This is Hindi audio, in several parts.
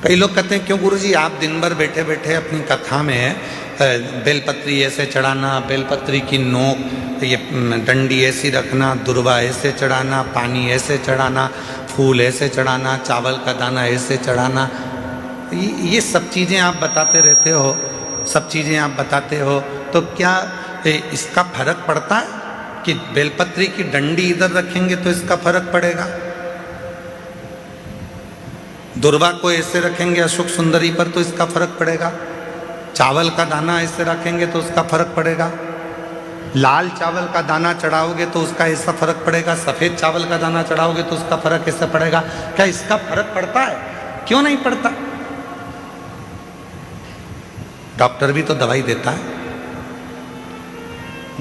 कई लोग कहते हैं क्यों गुरुजी आप दिन भर बैठे बैठे अपनी कथा में बेलपत्री ऐसे चढ़ाना, बेलपत्री की नोक ये डंडी ऐसी रखना, दुर्वा ऐसे चढ़ाना, पानी ऐसे चढ़ाना, फूल ऐसे चढ़ाना, चावल का दाना ऐसे चढ़ाना, ये सब चीज़ें आप बताते रहते हो, सब चीज़ें आप बताते हो, तो क्या इसका फर्क पड़ता है कि बेलपत्री की डंडी इधर रखेंगे तो इसका फर्क पड़ेगा, दुर्वा को ऐसे रखेंगे अशोक सुंदरी पर तो इसका फर्क पड़ेगा, चावल का दाना ऐसे रखेंगे तो उसका फर्क पड़ेगा, लाल चावल का दाना चढ़ाओगे तो उसका ऐसा फर्क पड़ेगा, सफ़ेद चावल का दाना चढ़ाओगे तो उसका फर्क ऐसा पड़ेगा? क्या इसका फर्क पड़ता है? क्यों नहीं पड़ता? डॉक्टर भी तो दवाई देता है,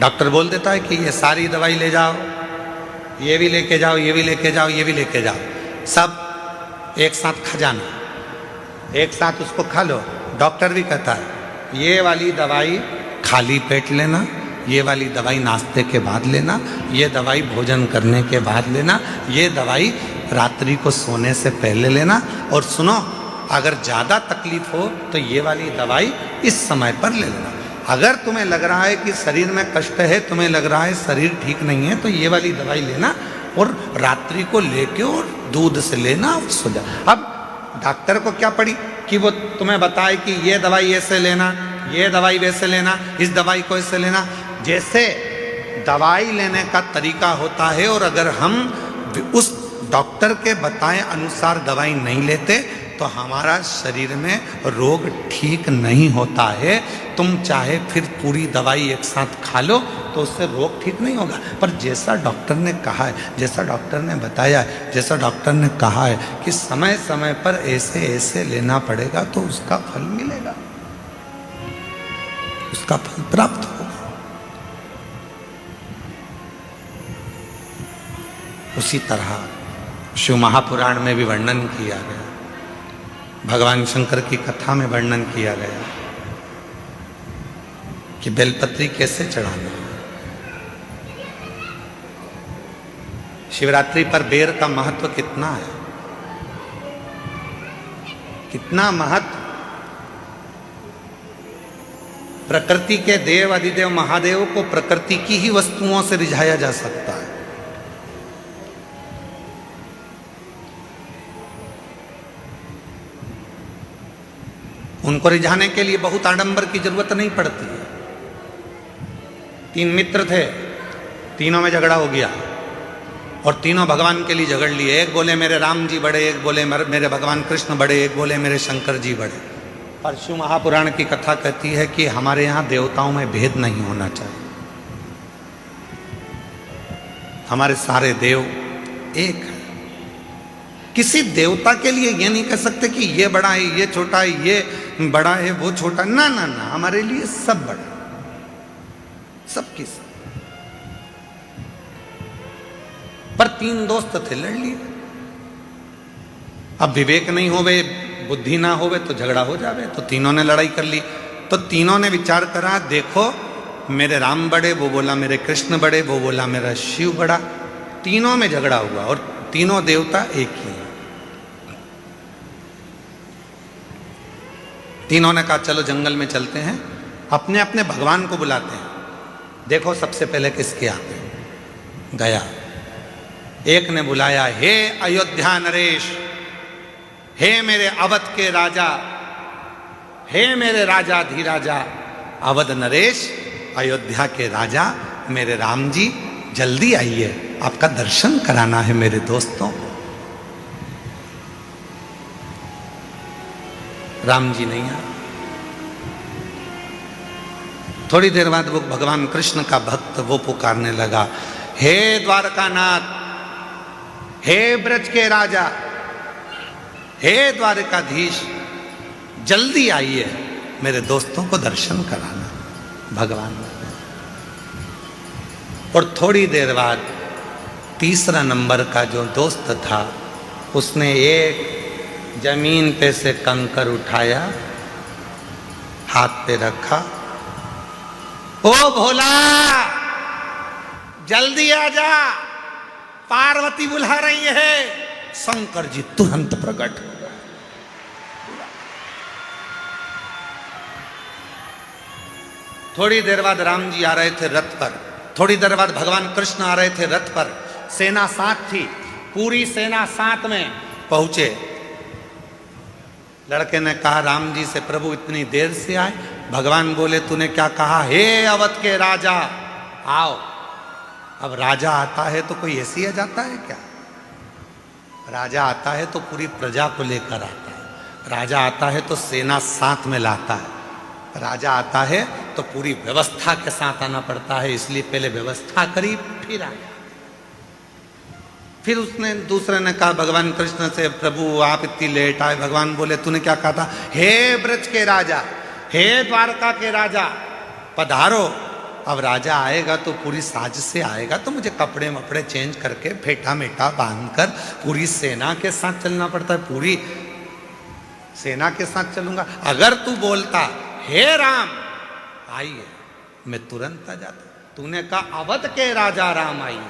डॉक्टर बोल देता है कि ये सारी दवाई ले जाओ, ये भी लेके जाओ, ये भी लेके जाओ, ये भी लेके जाओ, सब एक साथ खा जाना, एक साथ उसको खा लो। डॉक्टर भी कहता है ये वाली दवाई खाली पेट लेना, ये वाली दवाई नाश्ते के बाद लेना, ये दवाई भोजन करने के बाद लेना, ये दवाई रात्रि को सोने से पहले लेना, और सुनो अगर ज़्यादा तकलीफ हो तो ये वाली दवाई इस समय पर ले लेना। अगर तुम्हें लग रहा है कि शरीर में कष्ट है, तुम्हें लग रहा है शरीर ठीक नहीं है, तो ये वाली दवाई लेना और रात्रि को लेके और दूध से लेना और सो जा। अब डॉक्टर को क्या पड़ी कि वो तुम्हें बताए कि ये दवाई ऐसे लेना, ये दवाई वैसे लेना, इस दवाई को ऐसे लेना। जैसे दवाई लेने का तरीका होता है, और अगर हम उस डॉक्टर के बताए अनुसार दवाई नहीं लेते तो हमारा शरीर में रोग ठीक नहीं होता है। तुम चाहे फिर पूरी दवाई एक साथ खा लो तो उससे रोग ठीक नहीं होगा। पर जैसा डॉक्टर ने कहा है, जैसा डॉक्टर ने बताया है, जैसा डॉक्टर ने कहा है कि समय समय पर ऐसे ऐसे लेना पड़ेगा तो उसका फल मिलेगा, उसका फल प्राप्त होगा। उसी तरह शिव महापुराण में भी वर्णन किया गया, भगवान शंकर की कथा में वर्णन किया गया कि बेलपत्री कैसे चढ़ाना है। शिवरात्रि पर बेर का महत्व कितना है, कितना महत्व। प्रकृति के देव अधिदेव महादेव को प्रकृति की ही वस्तुओं से रिझाया जा सकता है। उनको रिझाने के लिए बहुत आडंबर की जरूरत नहीं पड़ती है। 3 मित्र थे, तीनों में झगड़ा हो गया और तीनों भगवान के लिए झगड़ लिए। एक बोले मेरे राम जी बड़े, एक बोले मेरे भगवान कृष्ण बड़े, एक बोले मेरे शंकर जी बड़े। और शिव महापुराण की कथा कहती है कि हमारे यहाँ देवताओं में भेद नहीं होना चाहिए, हमारे सारे देव एक है। किसी देवता के लिए ये नहीं कह सकते कि ये बड़ा है, ये छोटा है, ये बड़ा है, वो छोटा। ना ना ना, हमारे लिए सब बड़ा, सबकी सब। पर 3 दोस्त थे, लड़ लिए। अब विवेक नहीं होवे, बुद्धि ना होवे तो झगड़ा हो जावे। तो तीनों ने लड़ाई कर ली। तो तीनों ने विचार करा, देखो मेरे राम बड़े, वो बोला मेरे कृष्ण बड़े, वो बोला मेरा शिव बड़ा। तीनों में झगड़ा हुआ और तीनों देवता एक ही हैं। तीनों ने कहा चलो जंगल में चलते हैं, अपने अपने भगवान को बुलाते हैं, देखो सबसे पहले किसके आते हैं। गया, एक ने बुलाया, हे अयोध्या नरेश, हे मेरे अवध के राजा, हे मेरे राजा धीराजा, अवध नरेश, अयोध्या के राजा मेरे राम जी, जल्दी आइए, आपका दर्शन कराना है मेरे दोस्तों को। राम जी नहीं आए। थोड़ी देर बाद वो भगवान कृष्ण का भक्त वो पुकारने लगा, हे द्वारकानाथ, हे ब्रज के राजा, हे द्वारकाधीश, जल्दी आइए, मेरे दोस्तों को दर्शन कराना। भगवान। और थोड़ी देर बाद तीसरा नंबर का जो दोस्त था, उसने एक जमीन पे से कंकर उठाया, हाथ पे रखा, ओ भोला जल्दी आ जा, पार्वती बुला रही है। शंकर जी तुरंत प्रकट हो गए। थोड़ी देर बाद राम जी आ रहे थे रथ पर, थोड़ी देर बाद भगवान कृष्ण आ रहे थे रथ पर, सेना साथ थी, पूरी सेना साथ में पहुंचे। लड़के ने कहा राम जी से, प्रभु इतनी देर से आए? भगवान बोले तूने क्या कहा? हे अवध के राजा आओ। अब राजा आता है तो कोई ऐसे ही आ जाता है क्या? राजा आता है तो पूरी प्रजा को लेकर आता है, राजा आता है तो सेना साथ में लाता है, राजा आता है तो पूरी व्यवस्था के साथ आना पड़ता है, इसलिए पहले व्यवस्था करी फिर आया। फिर उसने दूसरे ने कहा भगवान कृष्ण से, प्रभु आप इतनी लेट आए। भगवान बोले तूने क्या कहा था? हे ब्रज के राजा, हे द्वारका के राजा पधारो। अब राजा आएगा तो पूरी साज से आएगा, तो मुझे कपड़े वपड़े चेंज करके फेटा मेटा बांधकर पूरी सेना के साथ चलना पड़ता है, पूरी सेना के साथ चलूंगा। अगर तू बोलता हे राम आइए, मैं तुरंत आ जाता। तूने कहा अवध के राजा राम आइए,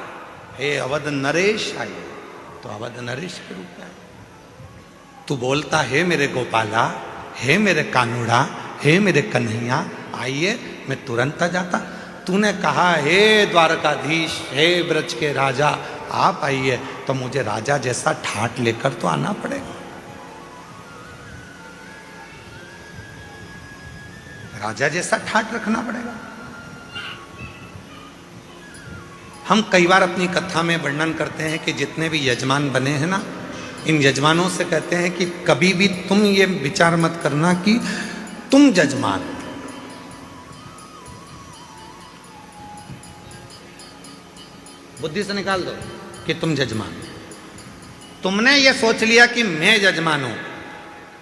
हे अवध नरेश आइए, तो अवध नरेश के रूप में तू बोलता हे मेरे गोपाला, हे मेरे कानूड़ा, हे मेरे कन्हैया आइए, मैं तुरंत आ जाता। तूने कहा हे द्वारकाधीश, हे ब्रज के राजा आप आइए, तो मुझे राजा जैसा ठाट लेकर तो आना पड़ेगा। राजा जैसा ठाट रखना पड़ेगा। हम कई बार अपनी कथा में वर्णन करते हैं कि जितने भी यजमान बने हैं ना, इन यजमानों से कहते हैं कि कभी भी तुम ये विचार मत करना कि तुम यजमान, बुद्धि से निकाल दो कि तुम यजमान। तुमने ये सोच लिया कि मैं यजमान हूं,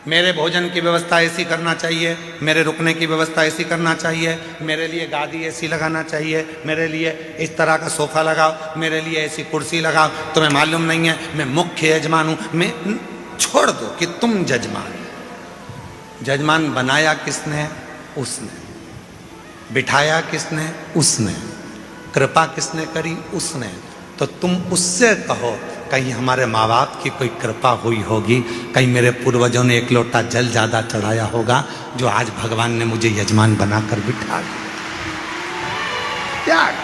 मेरे भोजन की व्यवस्था ऐसी करना चाहिए, मेरे रुकने की व्यवस्था ऐसी करना चाहिए, मेरे लिए गादी ऐसी लगाना चाहिए, मेरे लिए इस तरह का सोफा लगाओ, मेरे लिए ऐसी कुर्सी लगाओ। तुम्हें मालूम नहीं है मैं मुख्य यजमान हूं। मैं छोड़ दो कि तुम यजमान। यजमान बनाया किसने? उसने। बिठाया किसने? उसने। कृपा किसने करी? उसने। तो तुम उससे कहो कहीं हमारे माँ बाप की कोई कृपा हुई होगी, कहीं मेरे पूर्वजों ने एक लोटा जल ज्यादा चढ़ाया होगा, जो आज भगवान ने मुझे यजमान बनाकर बिठा दिया। त्याग।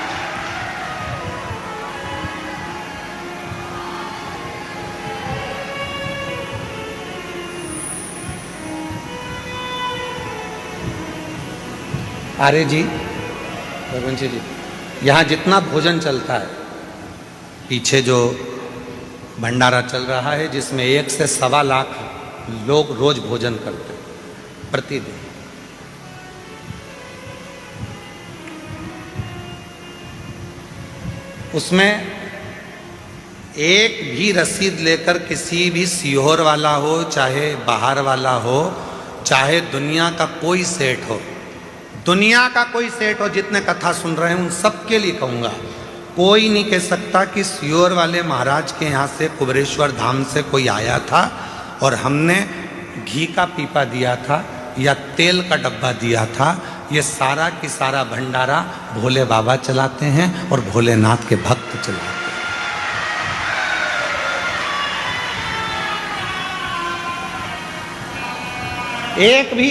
अरे जी रघुवंशी जी, यहाँ जितना भोजन चलता है, पीछे जो भंडारा चल रहा है जिसमें 1 से 1.25 लाख लोग रोज भोजन करते हैं प्रतिदिन, उसमें एक भी रसीद लेकर किसी भी सीहोर वाला हो, चाहे बाहर वाला हो, चाहे दुनिया का कोई सेठ हो, दुनिया का कोई सेठ हो, जितने कथा सुन रहे हैं उन सबके लिए कहूँगा, कोई नहीं कह सकता कि सीहोर वाले महाराज के यहाँ से कुबेरेश्वर धाम से कोई आया था और हमने घी का पीपा दिया था या तेल का डब्बा दिया था। ये सारा की सारा भंडारा भोले बाबा चलाते हैं और भोलेनाथ के भक्त चलाते हैं। एक भी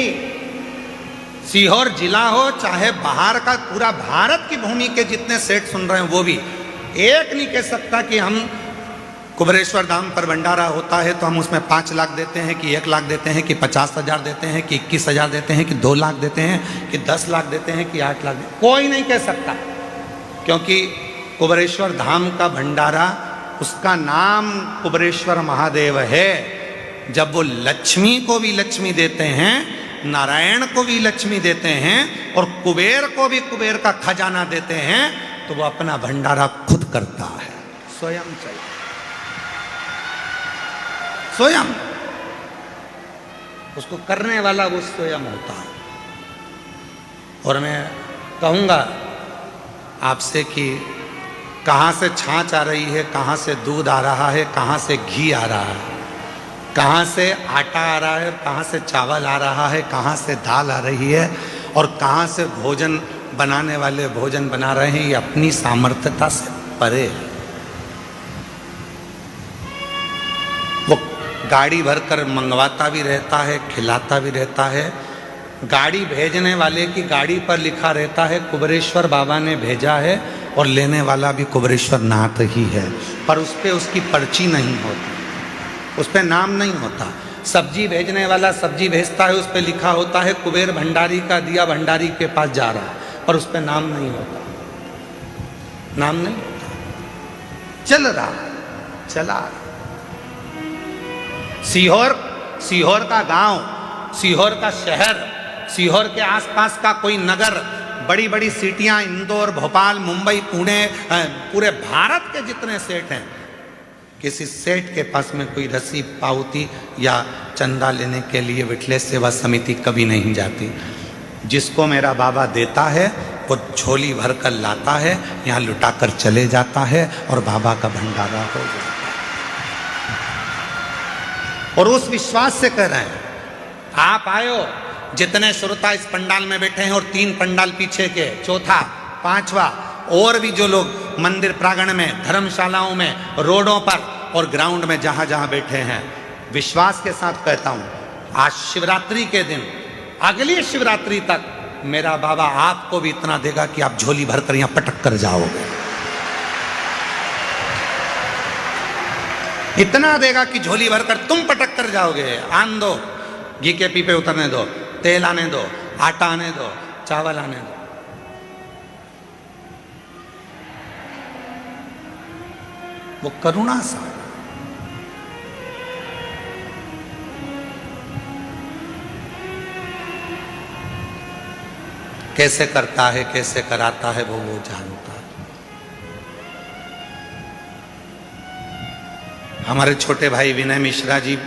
सीहोर जिला हो, चाहे बाहर का, पूरा भारत की भूमि के जितने सेठ सुन रहे हैं वो भी एक नहीं कह सकता कि हम कुबेरेश्वर धाम पर भंडारा होता है तो हम उसमें 5 लाख देते हैं कि 1 लाख देते हैं कि 50,000 देते हैं कि 21,000 देते हैं कि 2 लाख देते हैं कि 10 लाख देते हैं कि 8 लाख। कोई नहीं कह सकता, क्योंकि कुबेरेश्वर धाम का भंडारा, उसका नाम कुबेरेश्वर महादेव है। जब वो लक्ष्मी को भी लक्ष्मी देते हैं, नारायण को भी लक्ष्मी देते हैं और कुबेर को भी कुबेर का खजाना देते हैं, तो वो अपना भंडारा खुद करता है, स्वयं चाहिए, स्वयं। उसको करने वाला वो स्वयं होता है। और मैं कहूँगा आपसे कि कहाँ से छाछ आ रही है, कहाँ से दूध आ रहा है, कहाँ से घी आ रहा है, कहाँ से आटा आ रहा है, कहाँ से चावल आ रहा है, कहाँ से दाल आ रही है और कहाँ से भोजन बनाने वाले भोजन बना रहे हैं, ये अपनी सामर्थ्यता से परे है। वो गाड़ी भरकर मंगवाता भी रहता है, खिलाता भी रहता है, गाड़ी भेजने वाले की गाड़ी पर लिखा रहता है कुबेरेश्वर बाबा ने भेजा है, और लेने वाला भी कुबेरेश्वर नाथ ही है, पर उस पर उसकी पर्ची नहीं होती, उस पर नाम नहीं होता। सब्जी भेजने वाला सब्जी भेजता है, उस पर लिखा होता है कुबेर भंडारी का दिया भंडारी के पास जा रहा है, पर उस पर नाम नहीं होता, नाम नहीं होता। चल रहा, चला। सीहोर का गांव, सीहोर का शहर, सीहोर के आसपास का कोई नगर, बड़ी बड़ी सिटियां, इंदौर, भोपाल, मुंबई, पुणे, पूरे भारत के जितने सेठ हैं, किसी सेठ के पास में कोई रसीद, पावती या चंदा लेने के लिए विठलेश सेवा समिति कभी नहीं जाती। जिसको मेरा बाबा देता है वो झोली भर कर लाता है, यहाँ लुटा कर चले जाता है और बाबा का भंडारा हो जाता है। और उस विश्वास से कह रहे हैं, आप आयो, जितने श्रोता इस पंडाल में बैठे हैं और 3 पंडाल पीछे के, चौथा, 5वां, और भी जो लोग मंदिर प्रांगण में, धर्मशालाओं में, रोडों पर और ग्राउंड में जहां जहां बैठे हैं, विश्वास के साथ कहता हूं, आज शिवरात्रि के दिन, अगली शिवरात्रि तक मेरा बाबा आपको भी इतना देगा कि आप झोली भरकर यहां पटक कर जाओगे। इतना देगा कि झोली भरकर तुम पटक कर जाओगे। आन दो, घी के पीपे उतरने दो, तेल आने दो, आटा आने दो, चावल आने दो। वो करुणा सा, कैसे करता है, कैसे कराता है, वो जानता है। हमारे छोटे भाई विनय मिश्रा जी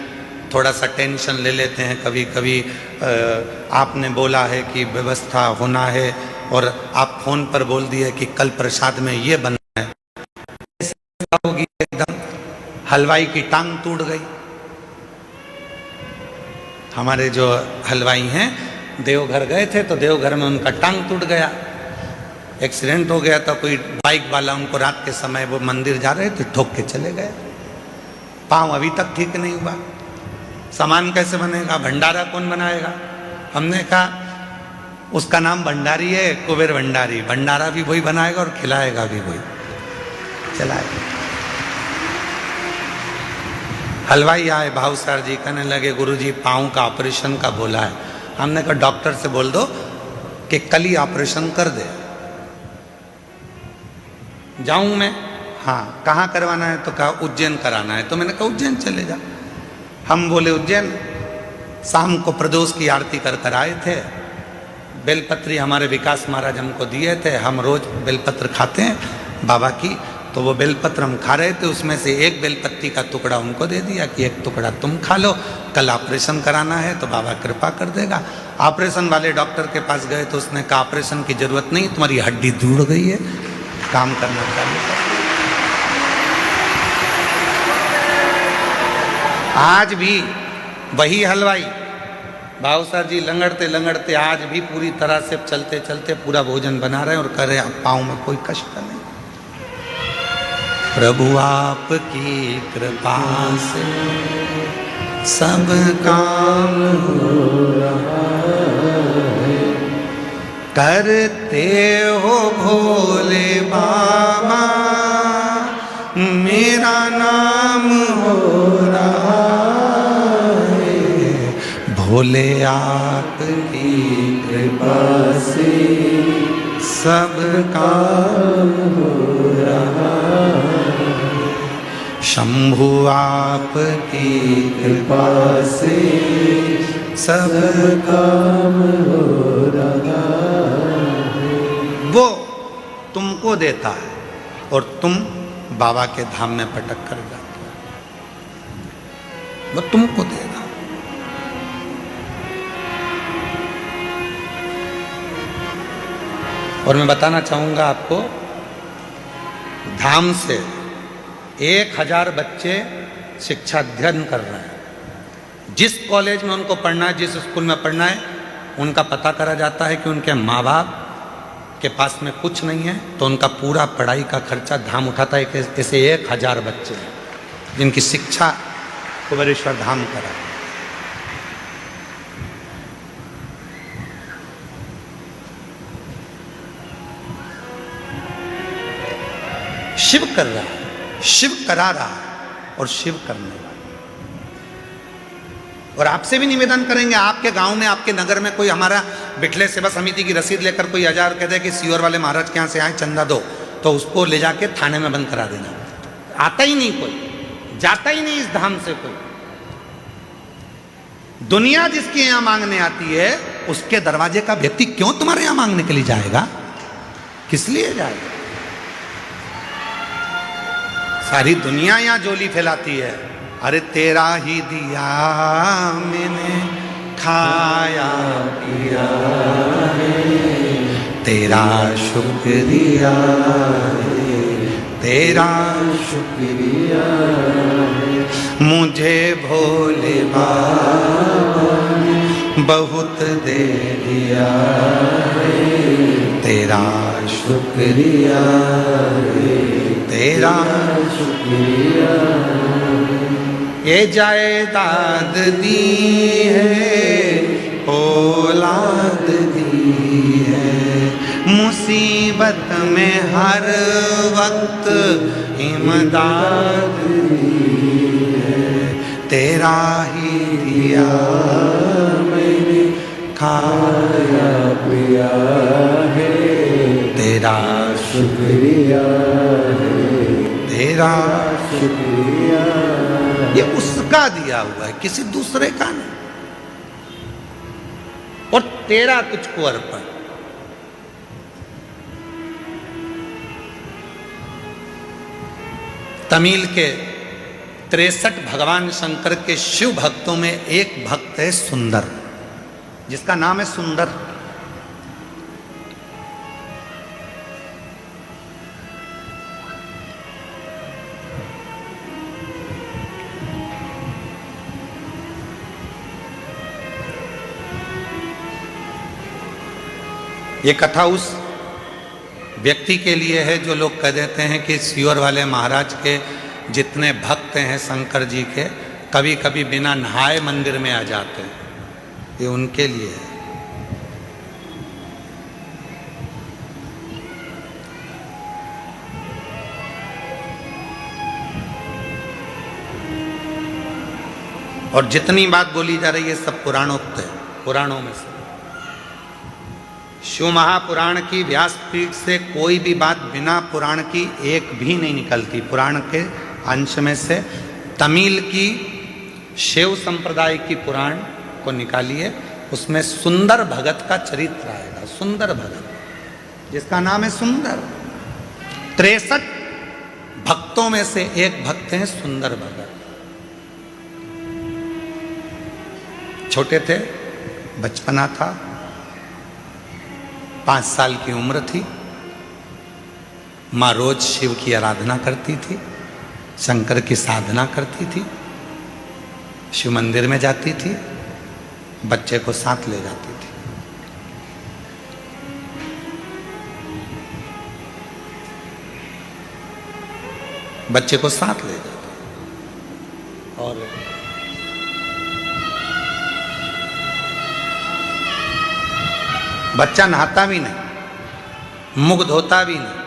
थोड़ा सा टेंशन ले लेते हैं कभी कभी। आपने बोला है कि व्यवस्था होना है और आप फोन पर बोल दिए कि कल प्रसाद में ये बनना है, होगी एकदम हलवाई की टांग टूट गई। हमारे जो हलवाई हैं देवघर गए थे तो देवघर में उनका टांग टूट गया, एक्सीडेंट हो गया था। कोई बाइक वाला उनको रात के समय, वो मंदिर जा रहे थे, ठोक के चले गए। पाँव अभी तक ठीक नहीं हुआ। सामान कैसे बनेगा, भंडारा कौन बनाएगा? हमने कहा उसका नाम भंडारी है, कुबेर भंडारी, भंडारा भी वही बनाएगा और खिलाएगा भी वही, चलाएगा। हलवाई आए, भाव सर जी कहने लगे गुरुजी पाँव का ऑपरेशन का बोला है। हमने कहा डॉक्टर से बोल दो कि कल ही ऑपरेशन कर दे। जाऊं मैं? हाँ। कहाँ करवाना है? तो कहा उज्जैन कराना है। तो मैंने कहा उज्जैन चले जा। हम बोले उज्जैन। शाम को प्रदोष की आरती कर कर आए थे। बेलपत्री हमारे विकास महाराज हमको दिए थे, हम रोज बेलपत्र खाते हैं बाबा की। तो वो बेलपत्र हम खा रहे थे, उसमें से एक बेलपत्ती का टुकड़ा उनको दे दिया कि एक टुकड़ा तुम खा लो, कल ऑपरेशन कराना है तो बाबा कृपा कर देगा। ऑपरेशन वाले डॉक्टर के पास गए तो उसने कहा ऑपरेशन की जरूरत नहीं, तुम्हारी हड्डी जुड़ गई है, काम करना चालू कर। आज भी वही हलवाई भाव सर जी लंगड़ते लंगड़ते आज भी पूरी तरह से चलते चलते पूरा भोजन बना रहे हैं और कह रहे हैं पाँव में कोई कष्ट नहीं। प्रभु आपकी कृपा से सब काम हो रहा है, करते हो भोले बाबा मेरा नाम हो रहा है, भोले आपकी कृपा से सब काम हो रहा है, शंभु आपकी कृपा से सब काम हो रहा है। वो तुमको देता है और तुम बाबा के धाम में पटक कर जाते हो, वो तुमको देगा। और मैं बताना चाहूंगा आपको, धाम से 1000 बच्चे शिक्षा अध्ययन कर रहे हैं। जिस कॉलेज में उनको पढ़ना है, जिस स्कूल में पढ़ना है, उनका पता करा जाता है कि उनके माँ बाप के पास में कुछ नहीं है, तो उनका पूरा पढ़ाई का खर्चा धाम उठाता है। ऐसे 1000 बच्चे हैं जिनकी शिक्षा कुबेरेश्वर धाम करा। शिव कर रहा है, शिव करा रहा है और शिव करने वाला। और आपसे भी निवेदन करेंगे, आपके गांव में, आपके नगर में कोई हमारा बिठले सेवा समिति की रसीद लेकर कोई 1000 कह दे कि सीवर वाले महाराज के यहाँ से आए चंदा दो, तो उसको ले जाके थाने में बंद करा देना। आता ही नहीं कोई, जाता ही नहीं इस धाम से कोई। दुनिया जिसके यहां मांगने आती है, उसके दरवाजे का व्यक्ति क्यों तुम्हारे यहां मांगने के लिए जाएगा? किस लिए जाएगा? सारी दुनिया यहां जोली फैलाती है, अरे तेरा ही दिया मैंने खाया पिया, तेरा शुक्रिया, तेरा शुक्रिया, मुझे भोले बाबा बहुत दे दिया, तेरा शुक्रिया, तेरा शुक्रिया। ये जायदाद दी है, औलाद दी है, मुसीबत में हर वक्त इमदाद दी है, तेरा ही दिया मैंने खाया पिया है, तेरा शुक्रिया है, तेरा शुक्रिया। ये उसका दिया हुआ है, किसी दूसरे का नहीं। और तेरा तुझको अर्पण। तमिल के 63 भगवान शंकर के शिव भक्तों में एक भक्त है सुंदर, जिसका नाम है सुंदर। ये कथा उस व्यक्ति के लिए है जो लोग कह देते हैं कि सीवर वाले महाराज के जितने भक्त हैं शंकर जी के, कभी कभी बिना नहाए मंदिर में आ जाते हैं, ये उनके लिए है। और जितनी बात बोली जा रही है सब पुराणोक्त है, पुराणों में से। शिव महापुराण की व्यासपीठ से कोई भी बात बिना पुराण की एक भी नहीं निकलती। पुराण के अंश में से तमिल की शिव संप्रदाय की पुराण को निकालिए, उसमें सुंदर भगत का चरित्र आएगा। सुंदर भगत, जिसका नाम है सुंदर। 63 भक्तों में से एक भक्त हैं सुंदर भगत। छोटे थे, बचपना था, 5 साल की उम्र थी। माँ रोज शिव की आराधना करती थी, शंकर की साधना करती थी, शिव मंदिर में जाती थी, बच्चे को साथ ले जाती थी। बच्चे को साथ ले जाती और बच्चा नहाता भी नहीं, मुख धोता भी नहीं,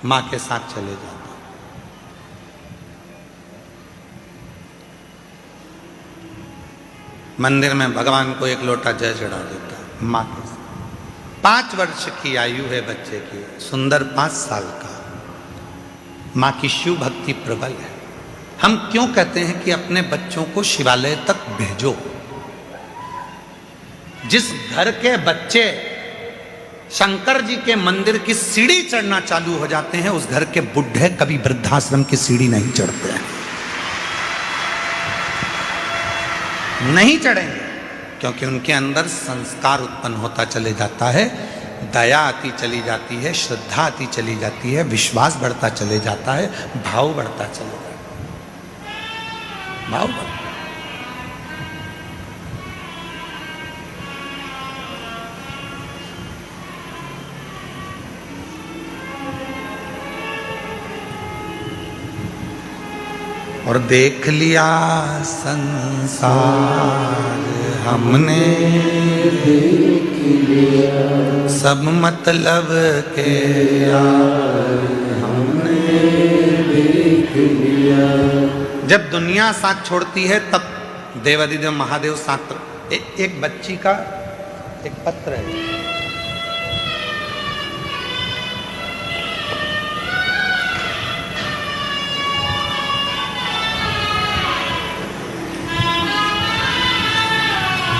मां के साथ चले जाता। मंदिर में भगवान को एक लोटा जल चढ़ा देता मां के साथ। 5 वर्ष की आयु है बच्चे की, सुंदर 5 साल का। मां की शिव भक्ति प्रबल है। हम क्यों कहते हैं कि अपने बच्चों को शिवालय तक भेजो? जिस घर के बच्चे शंकर जी के मंदिर की सीढ़ी चढ़ना चालू हो जाते हैं, उस घर के बुढ़े कभी वृद्धाश्रम की सीढ़ी नहीं चढ़ते हैं। नहीं चढ़ेंगे, क्योंकि उनके अंदर संस्कार उत्पन्न होता चले जाता है, दया आती चली जाती है, श्रद्धा आती चली जाती है, विश्वास बढ़ता चले जाता है, भाव बढ़ता चले जाता है। भाव बढ़ता। और देख लिया संसार हमने, देख लिया सब मतलब के यार हमने, जब दुनिया साथ छोड़ती है तब देवादिदेव महादेव साथ। एक बच्ची का एक पत्र है,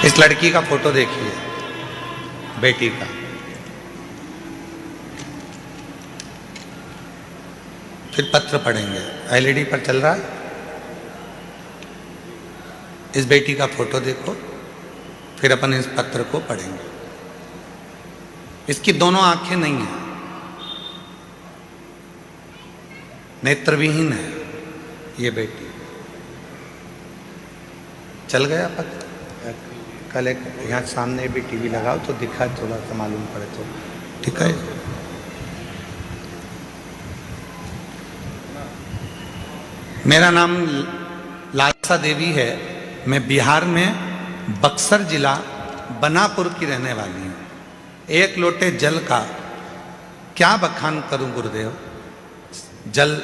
इस लड़की का फोटो देखिए, बेटी का। फिर पत्र पढ़ेंगे, एलईडी पर चल रहा है। इस बेटी का फोटो देखो, फिर अपन इस पत्र को पढ़ेंगे। इसकी दोनों आंखें नहीं है, नेत्रविहीन है ये बेटी। चल गया पत्र। कल एक यहाँ सामने भी टीवी लगाओ तो दिखा, थोड़ा सा मालूम पड़े तो ठीक है। मेरा नाम लालसा देवी है। मैं बिहार में बक्सर जिला बनापुर की रहने वाली हूँ। एक लोटे जल का क्या बखान करूं गुरुदेव। जल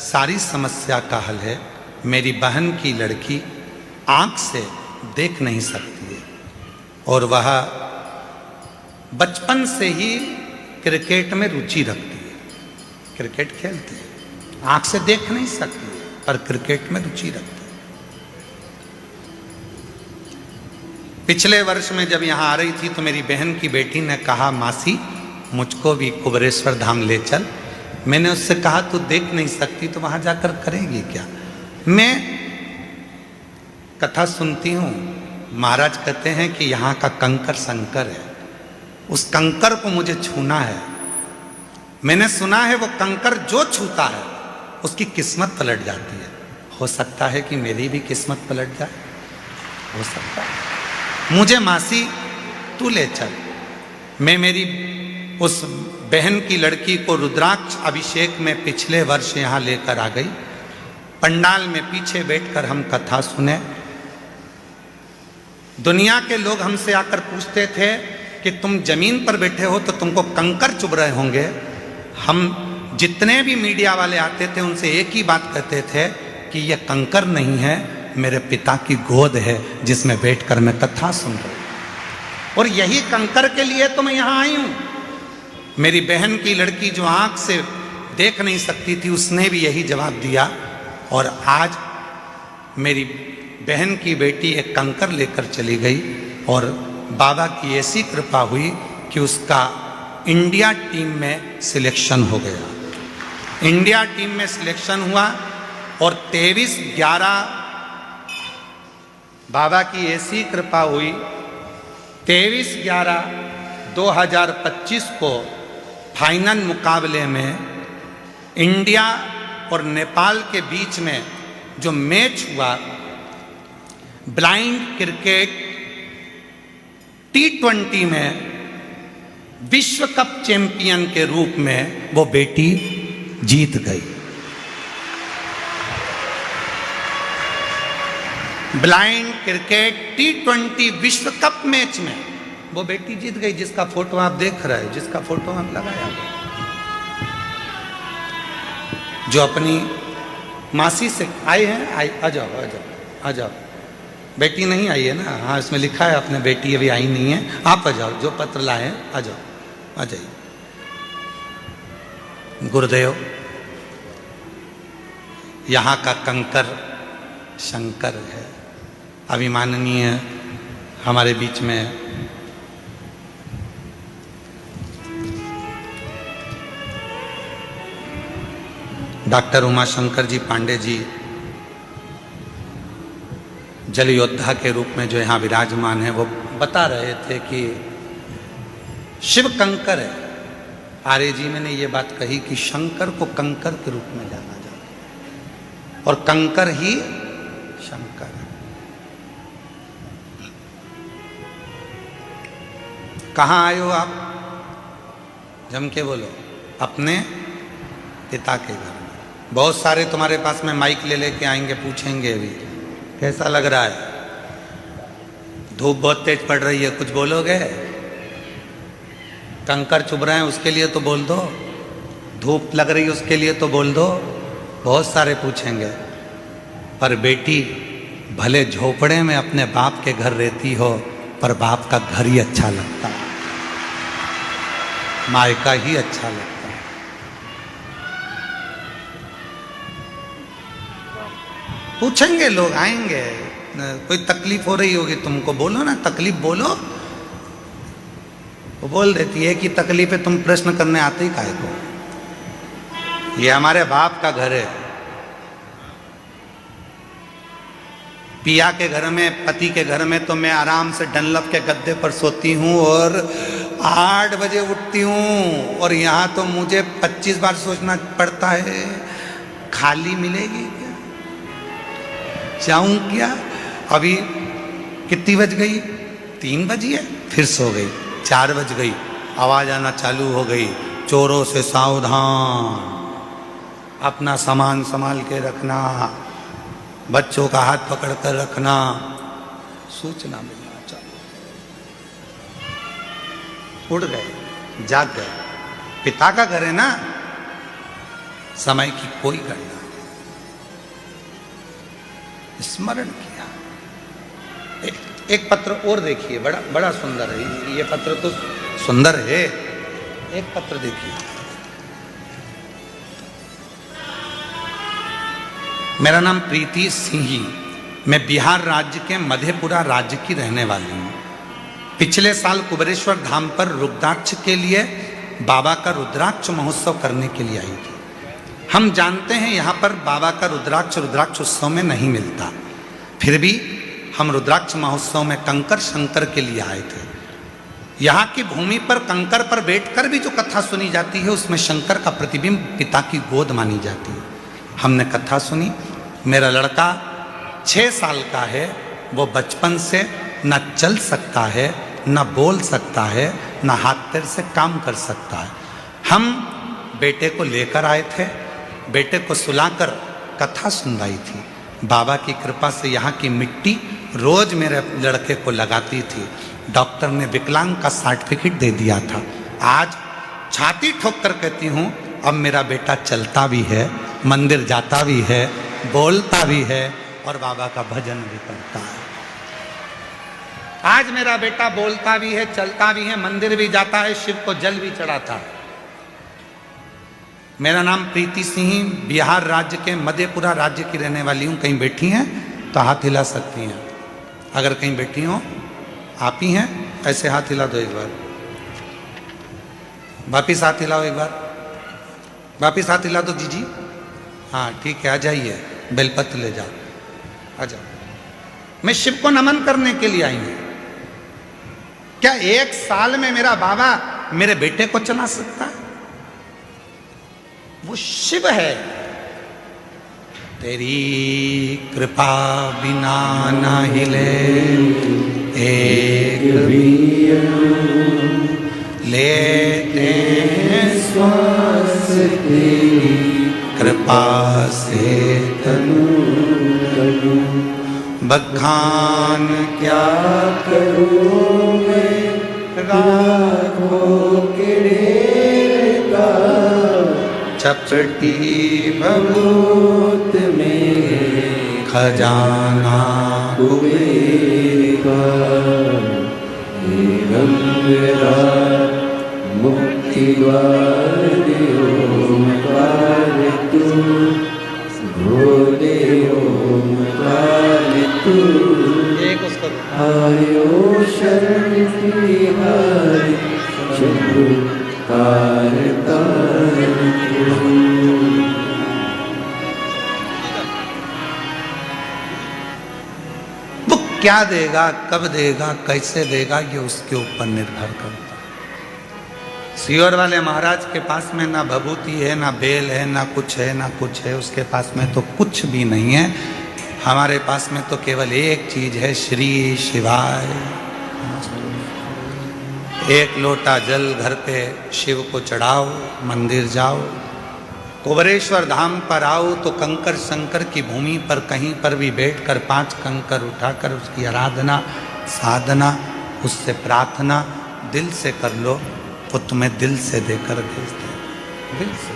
सारी समस्या का हल है। मेरी बहन की लड़की आंख से देख नहीं सकती है और वह बचपन से ही क्रिकेट में रुचि रखती है, क्रिकेट खेलती है। आंख से देख नहीं सकती है पर क्रिकेट में रुचि रखती है। पिछले वर्ष में जब यहाँ आ रही थी तो मेरी बहन की बेटी ने कहा, मासी मुझको भी कुबेरेश्वर धाम ले चल। मैंने उससे कहा तू देख नहीं सकती तो वहां जाकर करेगी क्या। मैं कथा सुनती हूँ, महाराज कहते हैं कि यहाँ का कंकर शंकर है, उस कंकर को मुझे छूना है। मैंने सुना है वो कंकर जो छूता है उसकी किस्मत पलट जाती है। हो सकता है कि मेरी भी किस्मत पलट जाए, हो सकता है। मुझे मासी तू ले चल। मैं मेरी उस बहन की लड़की को रुद्राक्ष अभिषेक में पिछले वर्ष यहाँ लेकर आ गई। पंडाल में पीछे बैठकर हम कथा सुने। दुनिया के लोग हमसे आकर पूछते थे कि तुम जमीन पर बैठे हो तो तुमको कंकर चुभ रहे होंगे। हम जितने भी मीडिया वाले आते थे उनसे एक ही बात कहते थे कि यह कंकर नहीं है, मेरे पिता की गोद है जिसमें बैठकर मैं कथा सुन रहा हूं। और यही कंकर के लिए तो मैं यहां आई हूं। मेरी बहन की लड़की जो आंख से देख नहीं सकती थी उसने भी यही जवाब दिया। और आज मेरी बहन की बेटी एक कंकर लेकर चली गई और बाबा की ऐसी कृपा हुई कि उसका इंडिया टीम में सिलेक्शन हो गया। इंडिया टीम में सिलेक्शन हुआ और 23/11 बाबा की ऐसी कृपा हुई, 23/11/2025 को फाइनल मुकाबले में इंडिया और नेपाल के बीच में जो मैच हुआ, ब्लाइंड क्रिकेट T20 में विश्व कप चैंपियन के रूप में वो बेटी जीत गई। ब्लाइंड क्रिकेट T20 विश्व कप मैच में वो बेटी जीत गई, जिसका फोटो आप देख रहे हैं, जिसका फोटो हम लगाया। जो अपनी मासी से आए हैं, आ जाओ आ जाओ आ जाओ। बेटी नहीं आई है ना? हाँ, इसमें लिखा है अपने बेटी अभी आई नहीं है। आप आ जाओ, जो पत्र लाए आ जाओ, आ जाइए। गुरुदेव, यहाँ का कंकर शंकर है। अभिमाननीय हमारे बीच में डॉक्टर उमाशंकर जी पांडे जी जल योद्धा के रूप में जो यहाँ विराजमान है, वो बता रहे थे कि शिव कंकर है। आर्य जी ने ये बात कही कि शंकर को कंकर के रूप में जाना जाता है और कंकर ही शंकर है। कहाँ आए हो आप? जम के बोलो। अपने पिता के घर में। बहुत सारे तुम्हारे पास में माइक ले लेके आएंगे, पूछेंगे अभी कैसा लग रहा है, धूप बहुत तेज पड़ रही है, कुछ बोलोगे? कंकर चुभ रहे हैं उसके लिए तो बोल दो, धूप लग रही है उसके लिए तो बोल दो। बहुत सारे पूछेंगे, पर बेटी भले झोपड़े में अपने बाप के घर रहती हो, पर बाप का घर ही अच्छा लगता है, मायका ही अच्छा लगता है। पूछेंगे लोग, आएंगे, कोई तकलीफ हो रही होगी तुमको, बोलो ना, तकलीफ बोलो। वो बोल देती है कि तकलीफ है, तुम प्रश्न करने आते ही काहे को, ये हमारे बाप का घर है। पिया के घर में, पति के घर में तो मैं आराम से डनलप के गद्दे पर सोती हूँ और 8 बजे उठती हूँ, और यहाँ तो मुझे 25 बार सोचना पड़ता है, खाली मिलेगी क्या, जाऊं क्या। अभी कितनी बज गई, 3 बजी है, फिर सो गई, 4 बज गई, आवाज आना चालू हो गई, चोरों से सावधान, अपना सामान संभाल के रखना, बच्चों का हाथ पकड़ कर रखना, सूचना मिलना चालू। उड़ गए, जाग गए, पिता का घर है ना, समय की कोई गणना, स्मरण किया। एक पत्र और देखिए, बड़ा बड़ा सुंदर है ये पत्र, तो सुंदर है। एक पत्र देखिए, मेरा नाम प्रीति सिंही, मैं बिहार राज्य के मधेपुरा राज्य की रहने वाली हूँ। पिछले साल कुबेरेश्वर धाम पर रुद्राक्ष के लिए बाबा का रुद्राक्ष महोत्सव करने के लिए आई थी। हम जानते हैं यहाँ पर बाबा का रुद्राक्ष उत्सव में नहीं मिलता, फिर भी हम रुद्राक्ष महोत्सव में कंकर शंकर के लिए आए थे। यहाँ की भूमि पर कंकर पर बैठकर भी जो कथा सुनी जाती है, उसमें शंकर का प्रतिबिंब पिता की गोद मानी जाती है। हमने कथा सुनी। मेरा लड़का 6 साल का है, वो बचपन से न चल सकता है, न बोल सकता है, न हाथ पैर से काम कर सकता है। हम बेटे को लेकर आए थे, बेटे को सुलाकर कथा सुनवाई थी। बाबा की कृपा से यहाँ की मिट्टी रोज मेरे लड़के को लगाती थी। डॉक्टर ने विकलांग का सर्टिफिकेट दे दिया था। आज छाती ठोक कर कहती हूँ, अब मेरा बेटा चलता भी है, मंदिर जाता भी है, बोलता भी है और बाबा का भजन भी करता है। आज मेरा बेटा बोलता भी है, चलता भी है, मंदिर भी जाता है, शिव को जल भी चढ़ाता है। मेरा नाम प्रीति सिंह, बिहार राज्य के मधेपुरा राज्य की रहने वाली हूँ। कहीं बैठी हैं तो हाथ हिला सकती हैं, अगर कहीं बैठी हो, आप ही हैं, ऐसे हाथ हिला दो एक बार, वापिस हाथ हिलाओ एक बार, वापिस हाथ हिला दो जीजी। हाँ ठीक है, आ जाइए, बेलपत्र ले जाओ, आ जाओ। मैं शिव को नमन करने के लिए आई हूं। क्या 1 साल में मेरा बाबा मेरे बेटे को चला सकता है? वो शिव है। तेरी कृपा बिना न हिले एक भी लेते श्वास, तेरी कृपा से तनु तनु, बखान क्या करूं मैं राखों के ढेर का, चपटी भभूत में खजाना कुबेर का, मेरा मुक्ति द्वार ओंकार तू, भोले ओंकार तू, आयो शरण तिहारी शंभु कारता। वो क्या देगा, कब देगा, कैसे देगा, ये उसके ऊपर निर्भर करता है। सियोर वाले महाराज के पास में ना भभूति है, ना बेल है, ना कुछ है, ना कुछ है, उसके पास में तो कुछ भी नहीं है। हमारे पास में तो केवल एक चीज है, श्री शिवाय। एक लोटा जल घर पे शिव को चढ़ाओ, मंदिर जाओ, कुबेरेश्वर धाम पर आओ तो कंकर शंकर की भूमि पर कहीं पर भी बैठकर 5 कंकर उठाकर उसकी आराधना, साधना, उससे प्रार्थना दिल से कर लो, वो तुम्हें दिल से देकर भेज दे, दिल से।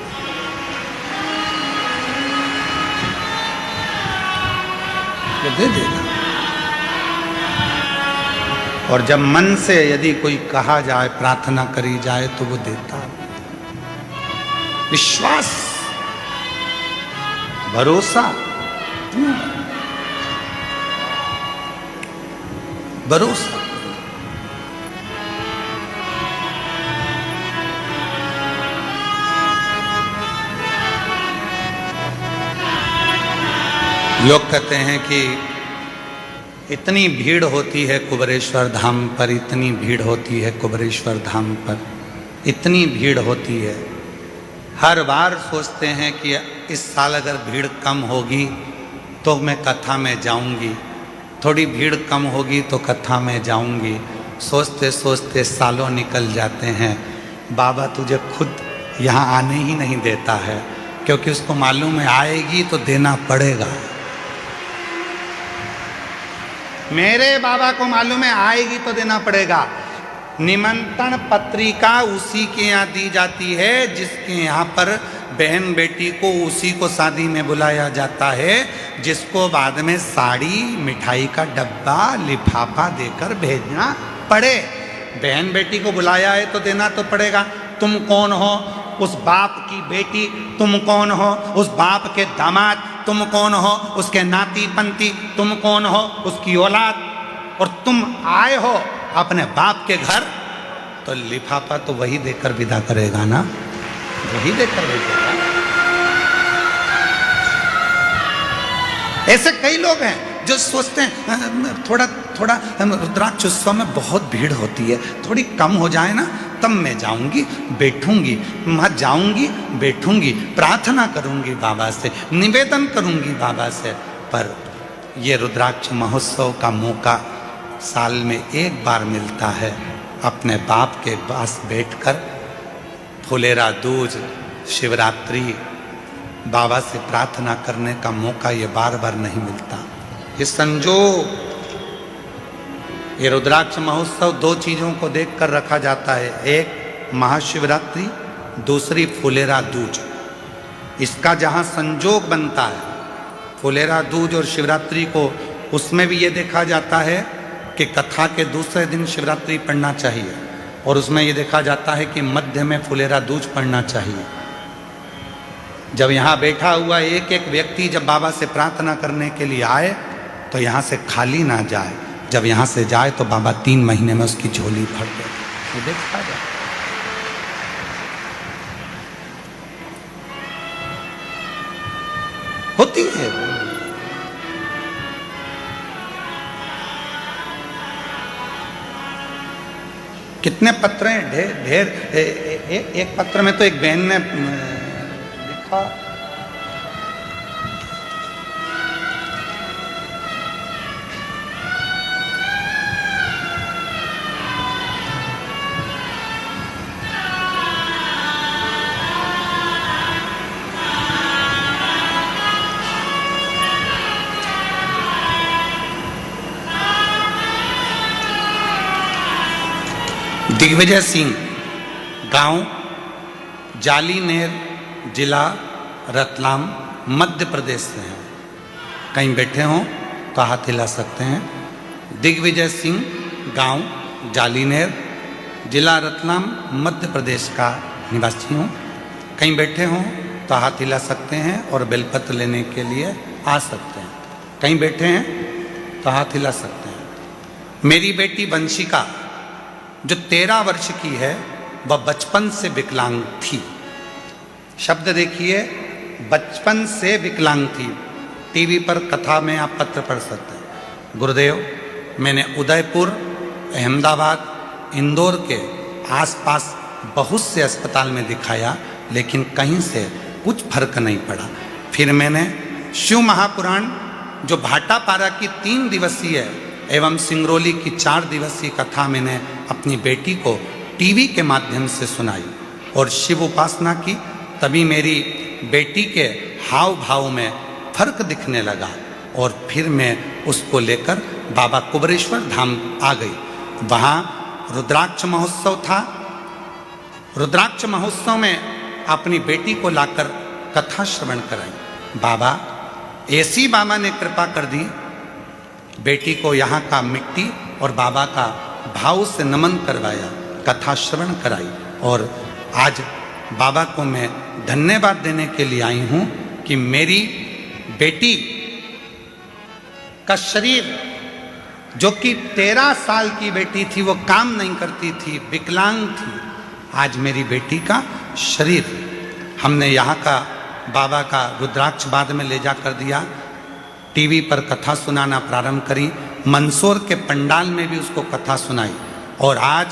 वो दे देगा। और जब मन से यदि कोई कहा जाए, प्रार्थना करी जाए, तो वो देता है। विश्वास, भरोसा, भरोसा। लोग कहते हैं कि इतनी भीड़ होती है कुबेरेश्वर धाम पर, इतनी भीड़ होती है कुबेरेश्वर धाम पर, इतनी भीड़ होती है। हर बार सोचते हैं कि इस साल अगर भीड़ कम होगी तो मैं कथा में जाऊंगी, थोड़ी भीड़ कम होगी तो कथा में जाऊंगी। सोचते सोचते सालों निकल जाते हैं। बाबा तुझे खुद यहाँ आने ही नहीं देता है, क्योंकि उसको मालूम है आएगी तो देना पड़ेगा। मेरे बाबा को मालूम है आएगी तो देना पड़ेगा। निमंत्रण पत्रिका उसी के यहाँ दी जाती है जिसके यहाँ पर बहन बेटी को उसी को शादी में बुलाया जाता है, जिसको बाद में साड़ी, मिठाई का डब्बा, लिफाफा देकर भेजना पड़े। बहन बेटी को बुलाया है तो देना तो पड़ेगा। तुम कौन हो? उस बाप की बेटी। तुम कौन हो? उस बाप के दामाद। तुम कौन हो? उसके नाती पंती। तुम कौन हो? उसकी औलाद। और तुम आए हो अपने बाप के घर, तो लिफाफा तो वही देकर विदा करेगा ना, वही देकर भेजेगा। ऐसे कई लोग हैं जो सोचते हैं थोड़ा थोड़ा रुद्राक्ष उत्सव में बहुत भीड़ होती है, थोड़ी कम हो जाए ना तब मैं जाऊंगी, बैठूंगी, वहाँ जाऊंगी, बैठूंगी, प्रार्थना करूंगी बाबा से, निवेदन करूंगी बाबा से। पर ये रुद्राक्ष महोत्सव का मौका साल में एक बार मिलता है। अपने बाप के पास बैठकर फुलेरा दूज, शिवरात्रि, बाबा से प्रार्थना करने का मौका ये बार बार नहीं मिलता। ये संजोग, ये रुद्राक्ष महोत्सव दो चीज़ों को देखकर रखा जाता है, एक महाशिवरात्रि, दूसरी फुलेरा दूज। इसका जहाँ संजोग बनता है फुलेरा दूज और शिवरात्रि को, उसमें भी ये देखा जाता है कि कथा के दूसरे दिन शिवरात्रि पढ़ना चाहिए, और उसमें ये देखा जाता है कि मध्य में फुलेरा दूज पढ़ना चाहिए। जब यहाँ बैठा हुआ एक एक व्यक्ति जब बाबा से प्रार्थना करने के लिए आए तो यहाँ से खाली ना जाए। जब यहाँ से जाए तो बाबा 3 महीने में उसकी झोली भर दे। ये देखा जाए। होती है। कितने पत्र हैं, ढेर ढेर। एक पत्र में तो एक बहन ने लिखा, दिग्विजय सिंह, गांव जालीनेर, जिला रतलाम, मध्य प्रदेश से हैं। कहीं बैठे हों तो हाथ हिला सकते हैं। दिग्विजय सिंह, गांव जालीनेर, जिला रतलाम, मध्य प्रदेश का निवासी हूँ। कहीं बैठे हों तो हाथ हिला सकते हैं और बेलपत्र लेने के लिए आ सकते हैं। कहीं बैठे हैं तो हाथ हिला सकते हैं। मेरी बेटी वंशिका जो 13 वर्ष की है, वह बचपन से विकलांग थी। शब्द देखिए, बचपन से विकलांग थी। टीवी पर कथा में आप पत्र पढ़ सकते हैं। गुरुदेव, मैंने उदयपुर, अहमदाबाद, इंदौर के आसपास बहुत से अस्पताल में दिखाया, लेकिन कहीं से कुछ फर्क नहीं पड़ा। फिर मैंने शिव महापुराण जो भाटापारा की 3 दिवसीय एवं सिंगरौली की 4 दिवसीय कथा मैंने अपनी बेटी को टीवी के माध्यम से सुनाई और शिव उपासना की। तभी मेरी बेटी के हाव भाव में फर्क दिखने लगा और फिर मैं उसको लेकर बाबा कुबेरेश्वर धाम आ गई। वहाँ रुद्राक्ष महोत्सव था। रुद्राक्ष महोत्सव में अपनी बेटी को लाकर कथा श्रवण कराई। बाबा, ऐसी बाबा ने कृपा कर दी बेटी को यहाँ का मिट्टी और बाबा का भाव से नमन करवाया, कथा श्रवण कराई। और आज बाबा को मैं धन्यवाद देने के लिए आई हूँ कि मेरी बेटी का शरीर, जो कि 13 साल की बेटी थी, वो काम नहीं करती थी, विकलांग थी, आज मेरी बेटी का शरीर हमने यहाँ का बाबा का रुद्राक्ष बाद में ले जा कर दिया, टीवी पर कथा सुनाना प्रारंभ करी, मंदसौर के पंडाल में भी उसको कथा सुनाई। और आज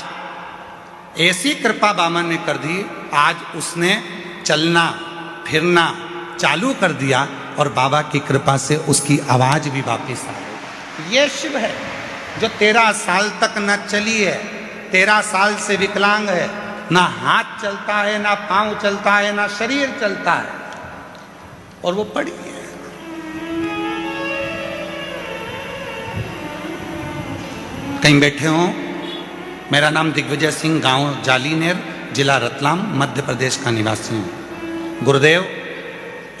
ऐसी कृपा बाबा ने कर दी, आज उसने चलना फिरना चालू कर दिया और बाबा की कृपा से उसकी आवाज़ भी वापस आ गई। ये शिव है जो 13 साल तक न चली है, 13 साल से विकलांग है, ना हाथ चलता है, ना पांव चलता है, ना शरीर चलता है, और वो पड़ी है। कहीं बैठे हो। मेरा नाम दिग्विजय सिंह, गांव जालीनेर, जिला रतलाम, मध्य प्रदेश का निवासी हूँ। गुरुदेव,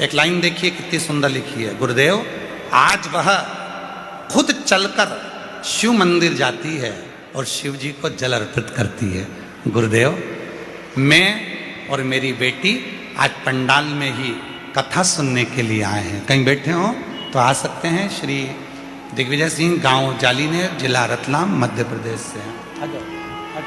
एक लाइन देखिए कितनी सुंदर लिखी है। गुरुदेव, आज वह खुद चलकर शिव मंदिर जाती है और शिव जी को जल अर्पित करती है। गुरुदेव, मैं और मेरी बेटी आज पंडाल में ही कथा सुनने के लिए आए हैं। कहीं बैठे हो तो आ सकते हैं। श्री दिग्विजय सिंह, गांव जालीनेर, जिला रतलाम, मध्य प्रदेश से हैं। आ जाओ, आ जाओ।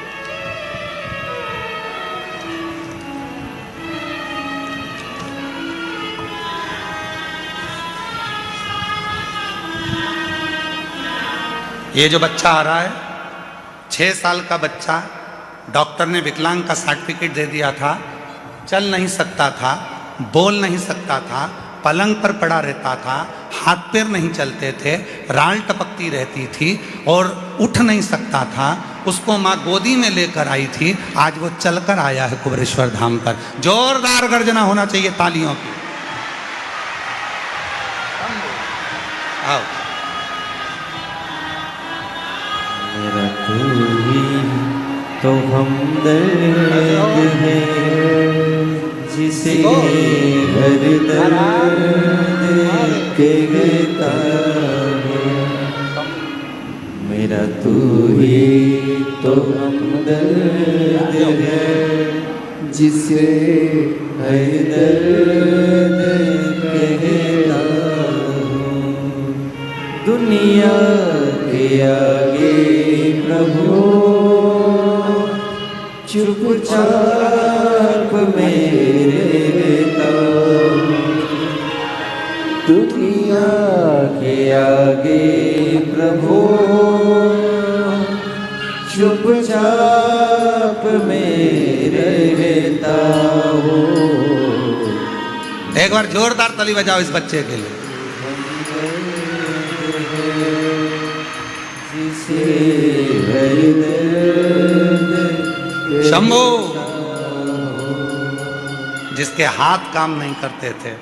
ये जो बच्चा आ रहा है, 6 साल का बच्चा, डॉक्टर ने विकलांग का सर्टिफिकेट दे दिया था, चल नहीं सकता था, बोल नहीं सकता था, पलंग पर पड़ा रहता था, हाथ पैर नहीं चलते थे, राल टपकती रहती थी और उठ नहीं सकता था। उसको माँ गोदी में लेकर आई थी, आज वो चलकर आया है कुबेरेश्वर धाम पर। जोरदार गर्जना होना चाहिए तालियों की। आओ। मेरा तू ही तो हमदर्द है, जिसे हर दर्द कहता है। मेरा तू ही तो हमदर्द है, जिसे हर दर्द कहता हूँ। दुनिया के आगे प्रभु चुपचाप मेरे रहता हूँ। दुनिया के आगे प्रभु चुपचाप मेरे रहता हूँ। एक बार जोरदार ताली बजाओ इस बच्चे के लिए। शंभो, जिसके हाथ काम नहीं करते थे,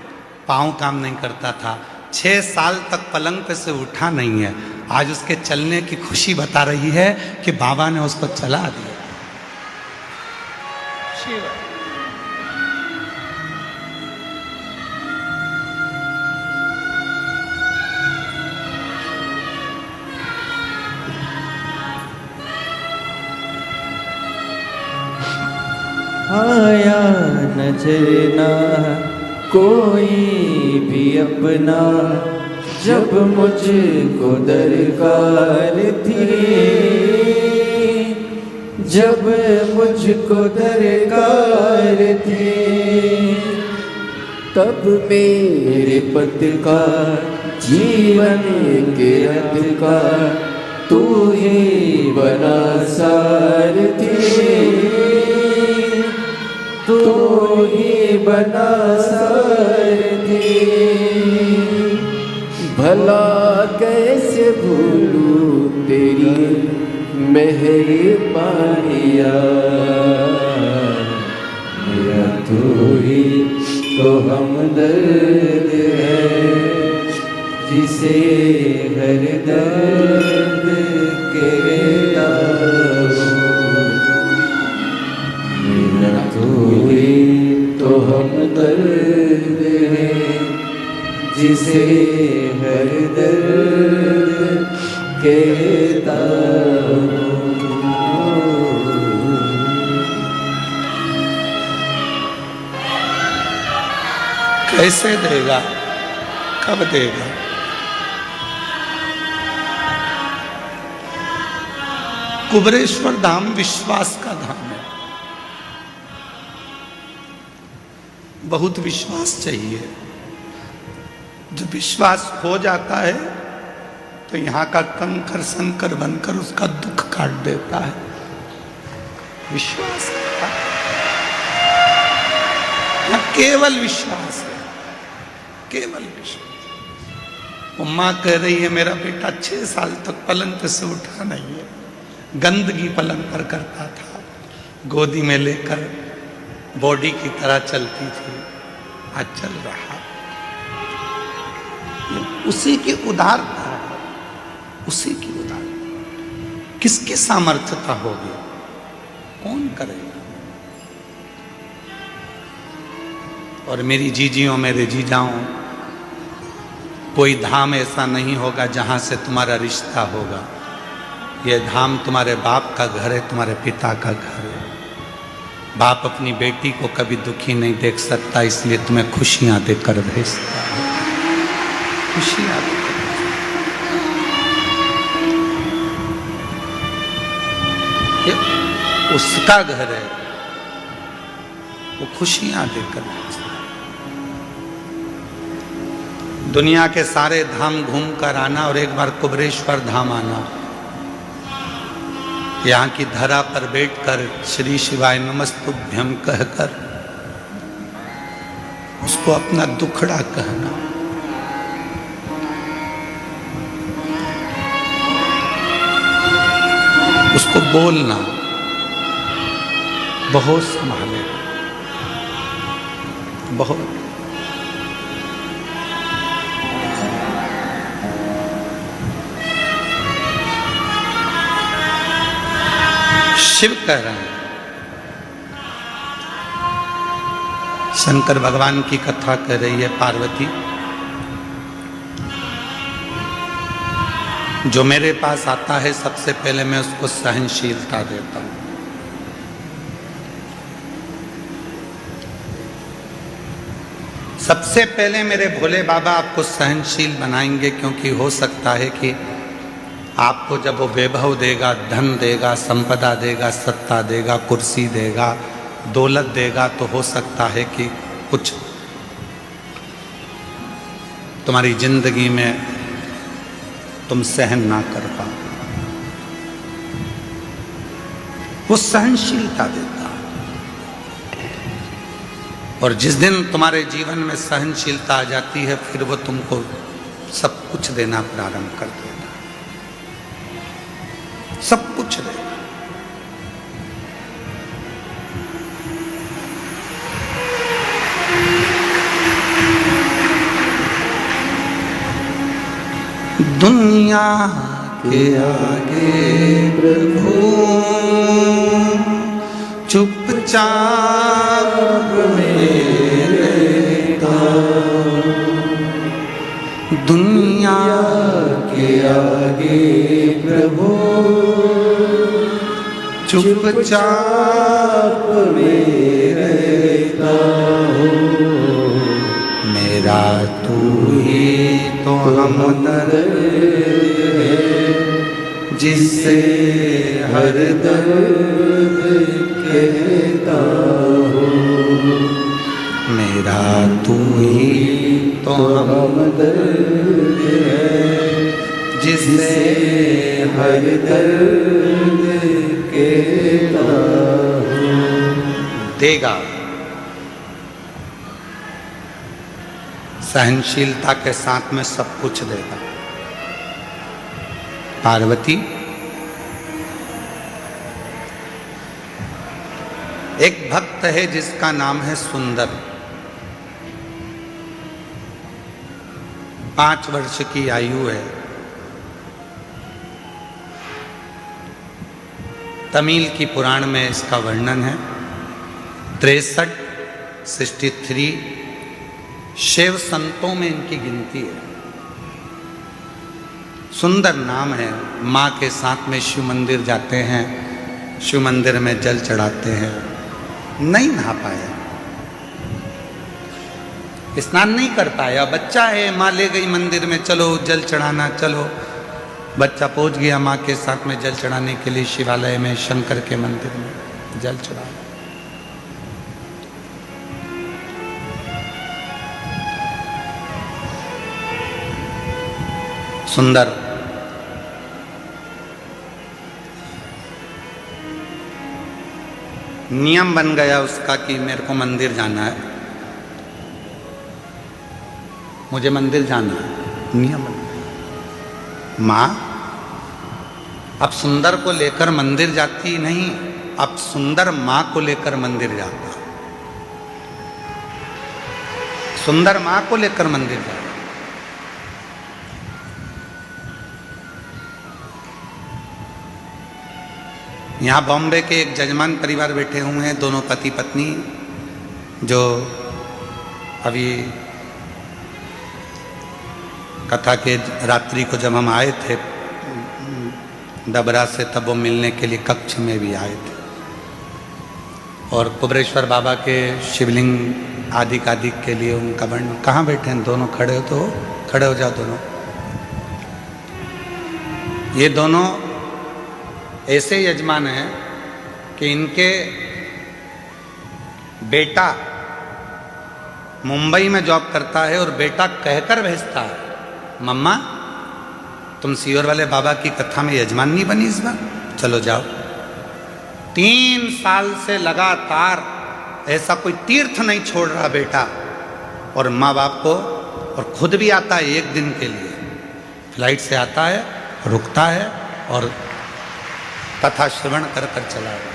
पाँव काम नहीं करता था, 6 साल तक पलंग पे से उठा नहीं है, आज उसके चलने की खुशी बता रही है कि बाबा ने उसको चला दिया। शिव। आया नजर ना कोई भी अपना, जब मुझको दरकार थी, जब मुझको दरकार थी, तब मेरे पद का जीवन के रथ का तू ही बना सारथी, तू ही बना सारथी। भला कैसे भूलूं तेरी मेहरबानियाँ, मेरा तू ही तो हमदर्द है, जिसे हर दर्द कहता हूँ। मेरा तू ही तो हमदर्द है, जिसे हर दर्द कहता हूँ। कैसे देगा, कब देगा? कुबरेश्वर धाम विश्वास का धाम है। बहुत विश्वास चाहिए। जो विश्वास हो जाता है तो यहां का कंकर संकर बनकर उसका दुख काट देता है। विश्वास का केवल विश्वास है, केवल विश्वास। वो मां कह रही है मेरा बेटा 6 साल तक पलंग पे से उठा नहीं है, गंदगी पलंग पर करता था, गोदी में लेकर बॉडी की तरह चलती थी, आज चल रहा। ये उसी की उदारता है, उसी की उदार। किसकी सामर्थ्यता होगी? कौन करेगा? और मेरी जीजियों, मेरे जीजाओं, कोई धाम ऐसा नहीं होगा जहां से तुम्हारा रिश्ता होगा। यह धाम तुम्हारे बाप का घर है, तुम्हारे पिता का घर है। बाप अपनी बेटी को कभी दुखी नहीं देख सकता, इसलिए तुम्हें खुशियां देकर भेजता है, खुशियां देकर। ये उसका घर है, वो खुशियां देकर भेजता है। दुनिया के सारे धाम घूम कर आना और एक बार कुबरेश्वर धाम आना। यहाँ की धरा पर बैठकर श्री शिवाय नमस्तुभ्यम कहकर उसको अपना दुखड़ा कहना। उसको बोलना, बहुत संभाले, बहुत। शिव कह रहे हैं, शंकर भगवान की कथा कह रही है पार्वती, जो मेरे पास आता है सबसे पहले मैं उसको सहनशीलता देता हूं। सबसे पहले मेरे भोले बाबा आपको सहनशील बनाएंगे, क्योंकि हो सकता है कि आपको जब वो वैभव देगा, धन देगा, संपदा देगा, सत्ता देगा, कुर्सी देगा, दौलत देगा, तो हो सकता है कि कुछ तुम्हारी जिंदगी में तुम सहन ना कर पाओ। वो सहनशीलता देता है, और जिस दिन तुम्हारे जीवन में सहनशीलता आ जाती है, फिर वो तुमको सब कुछ देना प्रारंभ कर देता है, सब कुछ देगा। दुनिया के आगे प्रभु चुपचाप मेरे दुनिया के आगे प्रभु चुपचाप में रहता हूँ। मेरा तू ही तो हमदर्द है, जिससे हर दर्द कहता हूँ। मेरा तू ही तो हमदर्द है, जिससे हर दर्द कहता हूँ। देगा, सहनशीलता के साथ में सब कुछ देगा। पार्वती, एक भक्त है जिसका नाम है सुंदर। 5 वर्ष की आयु है। तमिल की पुराण में इसका वर्णन है। 63 शैव संतों में इनकी गिनती है। सुंदर नाम है। माँ के साथ में शिव मंदिर जाते हैं, शिव मंदिर में जल चढ़ाते हैं। नहीं नहा पाया, स्नान नहीं कर पाया, बच्चा है, माँ ले गई मंदिर में, चलो जल चढ़ाना, चलो। बच्चा पहुंच गया माँ के साथ में जल चढ़ाने के लिए शिवालय में, शंकर के मंदिर में जल चढ़ा। सुंदर नियम बन गया उसका कि मेरे को मंदिर जाना है, मुझे मंदिर जाना है, नियम बन गया। माँ अब सुंदर को लेकर मंदिर जाती नहीं, अब सुंदर माँ को लेकर मंदिर जाता, सुंदर माँ को लेकर मंदिर जाता। यहाँ बॉम्बे के एक जजमान परिवार बैठे हुए हैं, दोनों पति पत्नी, जो अभी कथा के रात्रि को जब हम आए थे डबरा से, तब वो मिलने के लिए कक्ष में भी आए थे। और कुबरेश्वर बाबा के शिवलिंग आदि कादिक के लिए उनका वर्णन। कहाँ बैठे हैं दोनों? खड़े हो तो खड़े हो जाओ दोनों। ये दोनों ऐसे यजमान हैं कि इनके बेटा मुंबई में जॉब करता है और बेटा कहकर भेजता है, मम्मा तुम सीहोर वाले बाबा की कथा में यजमान नहीं बनी इस बार, चलो जाओ। 3 साल से लगातार ऐसा कोई तीर्थ नहीं छोड़ रहा बेटा, और माँ बाप को, और खुद भी आता है 1 दिन के लिए, फ्लाइट से आता है, रुकता है और कथा श्रवण कर कर चला गया।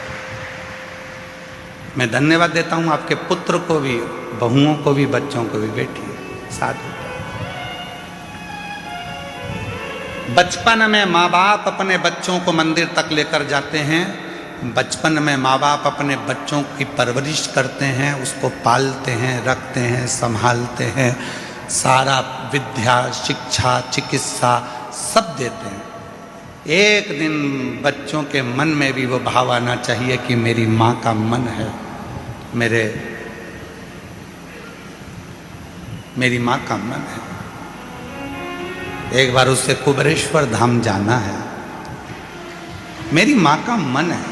मैं धन्यवाद देता हूँ आपके पुत्र को भी, बहुओं को भी, बच्चों को भी। बेटी साधु। बचपन में माँ बाप अपने बच्चों को मंदिर तक लेकर जाते हैं, बचपन में माँ बाप अपने बच्चों की परवरिश करते हैं, उसको पालते हैं, रखते हैं, संभालते हैं, सारा विद्या, शिक्षा, चिकित्सा सब देते हैं। एक दिन बच्चों के मन में भी वो भाव आना चाहिए कि मेरी माँ का मन है, मेरी माँ का मन है। एक बार उससे कुबरेश्वर धाम जाना है, मेरी माँ का मन है,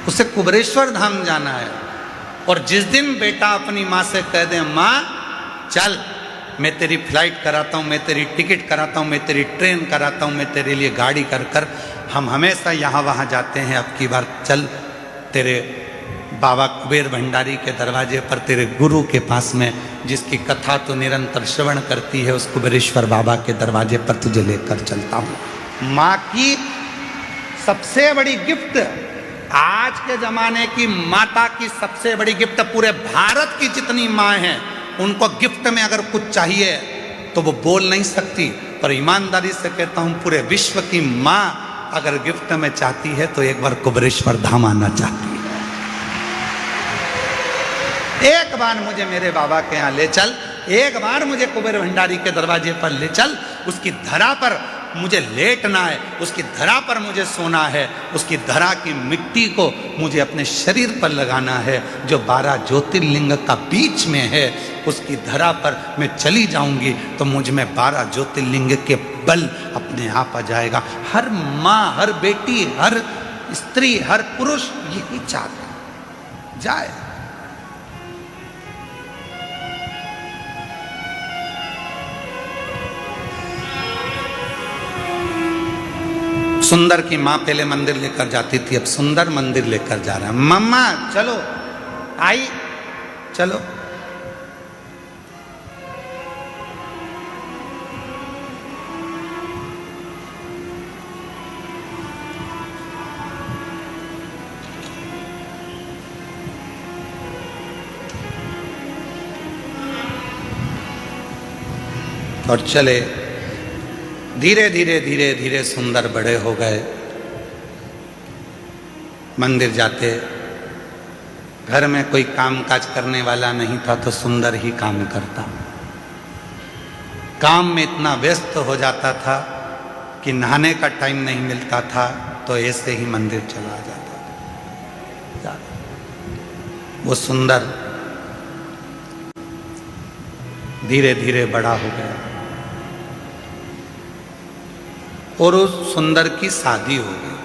उसे कुबरेश्वर धाम जाना है। और जिस दिन बेटा अपनी माँ से कह दे, माँ चल मैं तेरी फ्लाइट कराता हूँ, मैं तेरी टिकट कराता हूँ, मैं तेरी ट्रेन कराता हूँ, मैं तेरे लिए गाड़ी कर कर हम हमेशा यहाँ वहाँ जाते हैं, अब की बार चल तेरे बाबा कुबेर भंडारी के दरवाजे पर, तेरे गुरु के पास में, जिसकी कथा तो निरंतर श्रवण करती है, उस कुबेरेश्वर बाबा के दरवाजे पर तुझे लेकर चलता हूँ। माँ की सबसे बड़ी गिफ्ट, आज के जमाने की माता की सबसे बड़ी गिफ्ट, पूरे भारत की जितनी माँ हैं उनको गिफ्ट में अगर कुछ चाहिए तो वो बोल नहीं सकती, पर ईमानदारी से कहता हूं पूरे विश्व की माँ अगर गिफ्ट में चाहती है तो एक बार कुबरेश्वर धाम आना चाहती है। एक बार मुझे मेरे बाबा के यहाँ ले चल, एक बार मुझे कुबेर भंडारी के दरवाजे पर ले चल, उसकी धरा पर मुझे लेटना है, उसकी धरा पर मुझे सोना है, उसकी धरा की मिट्टी को मुझे अपने शरीर पर लगाना है, जो 12 ज्योतिर्लिंग का बीच में है, उसकी धरा पर मैं चली जाऊंगी तो मुझ में 12 ज्योतिर्लिंग के बल अपने आप आ जाएगा। हर माँ, हर बेटी, हर स्त्री, हर पुरुष यही चाहता जाए। सुंदर की माँ पहले मंदिर लेकर जाती थी, अब सुंदर मंदिर लेकर जा रहा है। मम्मा चलो, आई चलो। और चले, धीरे धीरे धीरे धीरे सुंदर बड़े हो गए। मंदिर जाते, घर में कोई काम काज करने वाला नहीं था तो सुंदर ही काम करता। काम में इतना व्यस्त हो जाता था कि नहाने का टाइम नहीं मिलता था तो ऐसे ही मंदिर चला जाता था। वो सुंदर धीरे धीरे बड़ा हो गया और उस सुंदर की शादी हो गई,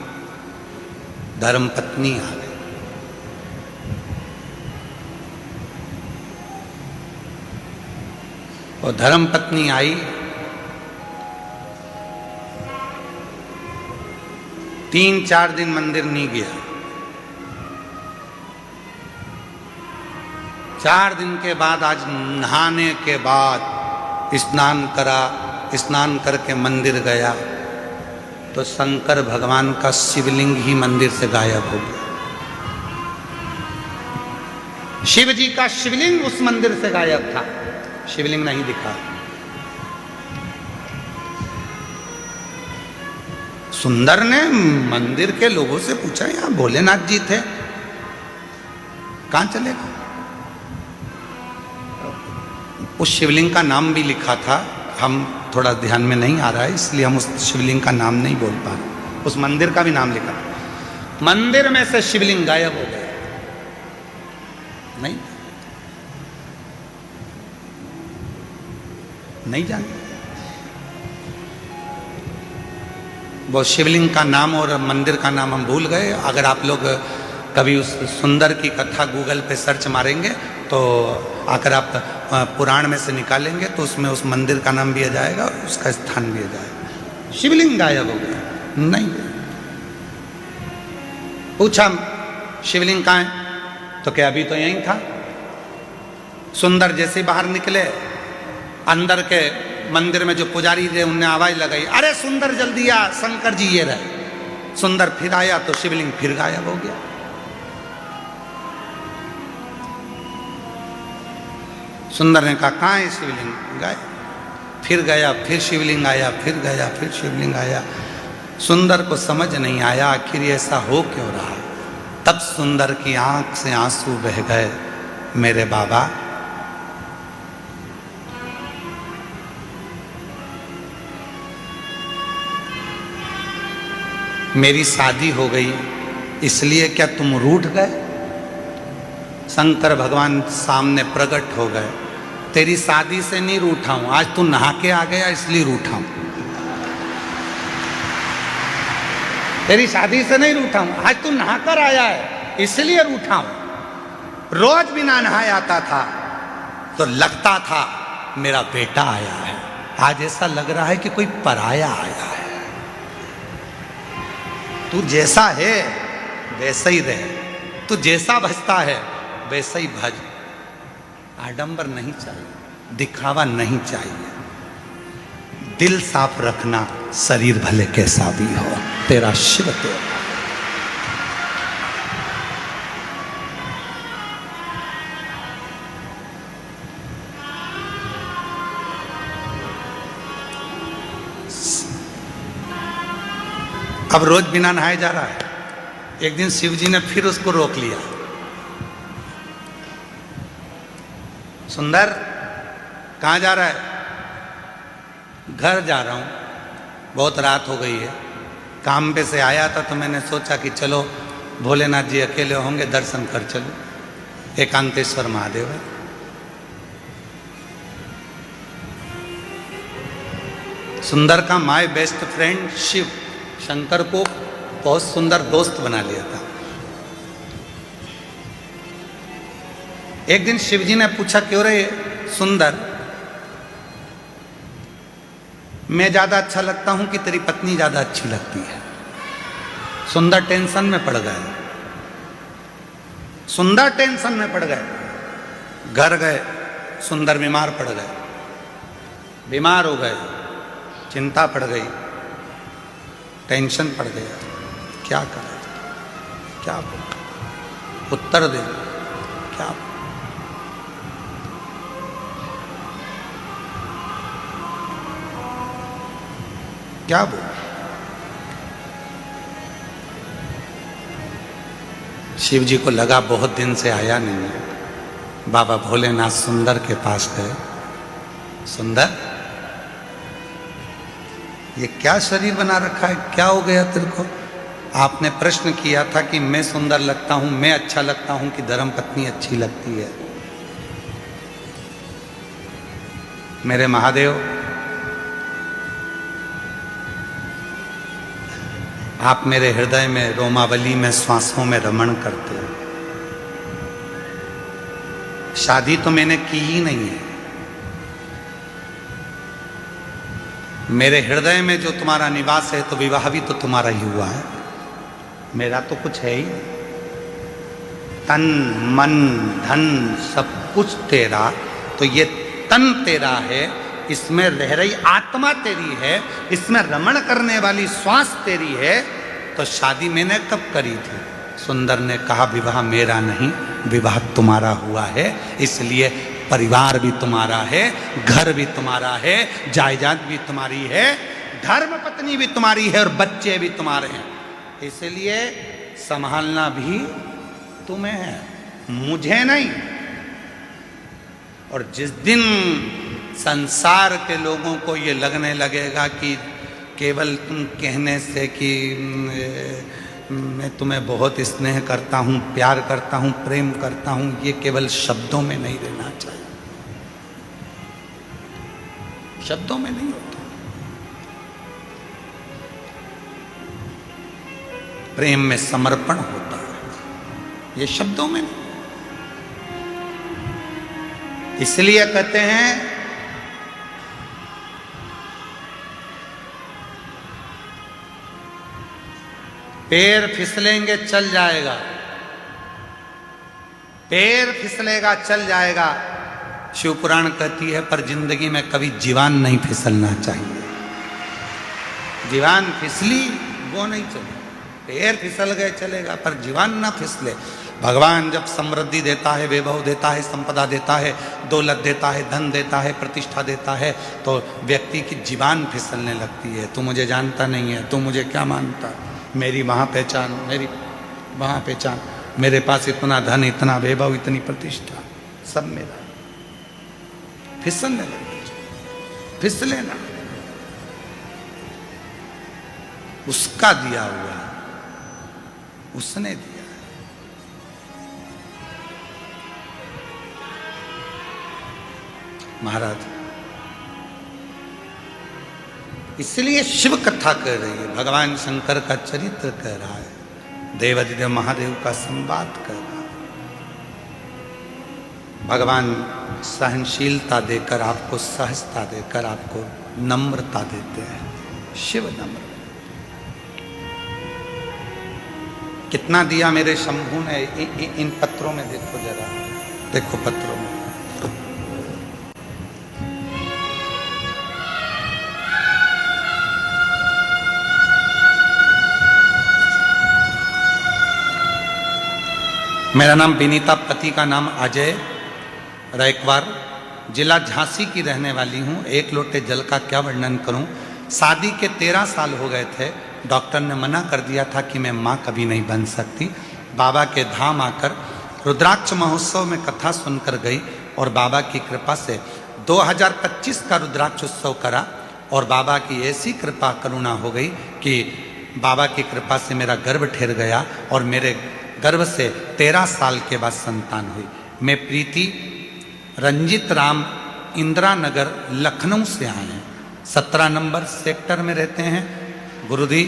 धर्मपत्नी आ गई। और धर्मपत्नी आई, 3-4 दिन मंदिर नहीं गया। 4 दिन के बाद आज नहाने के बाद स्नान करा, स्नान करके मंदिर गया तो शंकर भगवान का शिवलिंग ही मंदिर से गायब हो गया। शिव जी का शिवलिंग उस मंदिर से गायब था, शिवलिंग नहीं दिखा। सुंदर ने मंदिर के लोगों से पूछा, यहां भोलेनाथ जी थे, कहां चले गए? उस शिवलिंग का नाम भी लिखा था, हम थोड़ा ध्यान में नहीं आ रहा है इसलिए हम उस शिवलिंग का नाम नहीं बोल पा रहे। उस मंदिर का भी नाम लिखा, मंदिर में से शिवलिंग गायब हो गया। नहीं जानते वो शिवलिंग का नाम और मंदिर का नाम हम भूल गए। अगर आप लोग कभी उस सुंदर की कथा गूगल पे सर्च मारेंगे तो अगर आप पुराण में से निकालेंगे तो उसमें उस मंदिर का नाम भी आ जाएगा, उसका स्थान भी आ जाएगा। शिवलिंग गायब हो गया, नहीं। पूछा शिवलिंग कहाँ है तो क्या अभी तो यहीं था। सुंदर जैसे बाहर निकले, अंदर के मंदिर में जो पुजारी थे उनने आवाज लगाई, अरे सुंदर जल्दी आ, शंकर जी ये रहे। सुंदर फिर आया तो शिवलिंग फिर गायब हो गया। सुंदर ने कहा कहाँ है शिवलिंग? गायब। फिर गया, फिर शिवलिंग आया, फिर गया, फिर शिवलिंग आया। सुंदर को समझ नहीं आया आखिर ऐसा हो क्यों रहा। तब सुंदर की आंख से आंसू बह गए, मेरे बाबा मेरी शादी हो गई इसलिए क्या तुम रूठ गए? शंकर भगवान सामने प्रकट हो गए, तेरी शादी से नहीं रूठा हूं, आज तू नहा के आ गया इसलिए रूठा हूं। तेरी शादी से नहीं रूठा हूं, आज तू नहाकर आया है इसलिए रूठा हूं। रोज बिना नहाए आता था तो लगता था मेरा बेटा आया है, आज ऐसा लग रहा है कि कोई पराया आया है। तू जैसा है वैसा ही रहे, तू जैसा भजता है वैसा ही भज। आडंबर नहीं चाहिए, दिखावा नहीं चाहिए, दिल साफ रखना, शरीर भले कैसा भी हो, तेरा शिव तेरा। अब रोज बिना नहाए जा रहा है। एक दिन शिव जी ने फिर उसको रोक लिया, सुंदर कहाँ जा रहा है? घर जा रहा हूँ, बहुत रात हो गई है। काम पे से आया था तो मैंने सोचा कि चलो भोलेनाथ जी अकेले होंगे, दर्शन कर चलो, एकांतेश्वर महादेव है। सुंदर का my best friend Shiv Shankar को बहुत सुंदर दोस्त बना लिया था। एक दिन शिव जी ने पूछा, क्यों रे सुंदर, मैं ज्यादा अच्छा लगता हूं कि तेरी पत्नी ज्यादा अच्छी लगती है? सुंदर टेंशन में पड़ गए, सुंदर टेंशन में पड़ गए। घर गए, सुंदर बीमार पड़ गए, बीमार हो गए, चिंता पड़ गई, टेंशन पड़ गया, क्या करें, क्या बोल, उत्तर दे, क्या बोल? क्या बोल? शिव जी को लगा बहुत दिन से आया नहीं है। बाबा भोलेनाथ सुंदर के पास गए, सुंदर ये क्या शरीर बना रखा है, क्या हो गया तेरे को? आपने प्रश्न किया था कि मैं सुंदर लगता हूं, मैं अच्छा लगता हूं कि धर्मपत्नी अच्छी लगती है? मेरे महादेव, आप मेरे हृदय में, रोमावली में, श्वासों में रमण करते हो। शादी तो मैंने की ही नहीं है। मेरे हृदय में जो तुम्हारा निवास है तो विवाह भी तो तुम्हारा ही हुआ है, मेरा तो कुछ है ही। तन मन धन सब कुछ तेरा, तो ये तन तेरा है, इसमें रह रही आत्मा तेरी है, इसमें रमण करने वाली श्वास तेरी है। तो शादी मैंने कब करी थी? सुंदर ने कहा विवाह मेरा नहीं, विवाह तुम्हारा हुआ है, इसलिए परिवार भी तुम्हारा है, घर भी तुम्हारा है, जायदाद भी तुम्हारी है, धर्म पत्नी भी तुम्हारी है और बच्चे भी तुम्हारे हैं। इसलिए संभालना भी तुम्हें है, मुझे नहीं। और जिस दिन संसार के लोगों को ये लगने लगेगा कि केवल तुम कहने से कि मैं तुम्हें बहुत स्नेह करता हूँ, प्यार करता हूँ, प्रेम करता हूँ, ये केवल शब्दों में नहीं रहना चाहिए। शब्दों में नहीं होता। प्रेम में समर्पण होता है, ये शब्दों में नहीं। इसलिए कहते हैं पैर फिसलेंगे चल जाएगा, पैर फिसलेगा चल जाएगा। शिव पुराण कहती है पर जिंदगी में कभी जीवान नहीं फिसलना चाहिए। जीवान फिसली वो नहीं चले, पैर फिसल गए चलेगा पर जीवान ना फिसले। भगवान जब समृद्धि देता है, वैभव देता है, संपदा देता है, दौलत देता है, धन देता है, प्रतिष्ठा देता है, तो व्यक्ति की जीवान फिसलने लगती है। तू मुझे जानता नहीं है, तू मुझे क्या मानता, मेरी वहाँ पहचान, मेरी वहाँ पहचान, मेरे पास इतना धन, इतना वैभव, इतनी प्रतिष्ठा, सब मेरा। फिसलने लगे, फिसले ना, उसका दिया हुआ, उसने दिया। महाराज इसलिए शिव कथा कह रही है, भगवान शंकर का चरित्र कह रहा है, देवाधिदेव महादेव का संवाद कर रहा है। भगवान सहनशीलता देकर आपको, सहजता देकर आपको नम्रता देते हैं। शिव नम्र। कितना दिया मेरे शंभू ने, इन पत्रों में देखो जरा, देखो पत्रों में। मेरा नाम विनीता, पति का नाम अजय रैकवार, जिला झांसी की रहने वाली हूँ। एक लोटे जल का क्या वर्णन करूँ। शादी के 13 साल हो गए थे, डॉक्टर ने मना कर दिया था कि मैं माँ कभी नहीं बन सकती। बाबा के धाम आकर रुद्राक्ष महोत्सव में कथा सुनकर गई और बाबा की कृपा से 2025 का रुद्राक्ष उत्सव करा और बाबा की ऐसी कृपा करुणा हो गई कि बाबा की कृपा से मेरा गर्भ ठहर गया और मेरे गर्भ से 13 साल के बाद संतान हुई। मैं प्रीति रंजित राम इंदिरा नगर लखनऊ से आए हैं, 17 नंबर सेक्टर में रहते हैं। गुरुजी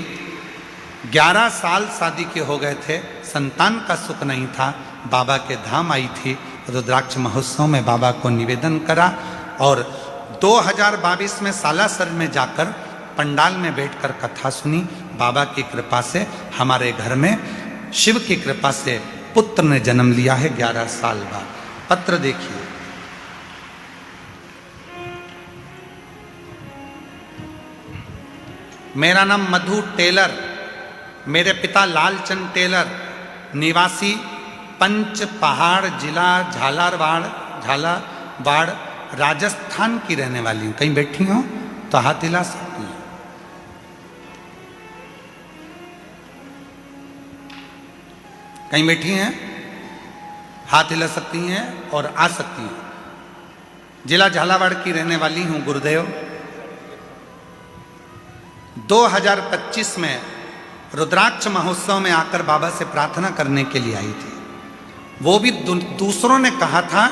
11 साल शादी के हो गए थे, संतान का सुख नहीं था। बाबा के धाम आई थी, रुद्राक्ष महोत्सव में बाबा को निवेदन करा और 2022 में सालासर में जाकर पंडाल में बैठकर कथा सुनी। बाबा की कृपा से हमारे घर में शिव की कृपा से पुत्र ने जन्म लिया है 11 साल बाद। पत्र देखिए, मेरा नाम मधु टेलर, मेरे पिता लालचंद टेलर, निवासी पंच पहाड़, जिला झालावाड़ राजस्थान की रहने वाली हूँ। कहीं बैठी हो तो हाथ हिला सकती हैं। कहीं बैठी हैं, हाथ हिला सकती हैं और आ सकती हैं। जिला झालावाड़ की रहने वाली हूँ गुरुदेव। 2025 में रुद्राक्ष महोत्सव में आकर बाबा से प्रार्थना करने के लिए आई थी। वो भी दूसरों ने कहा था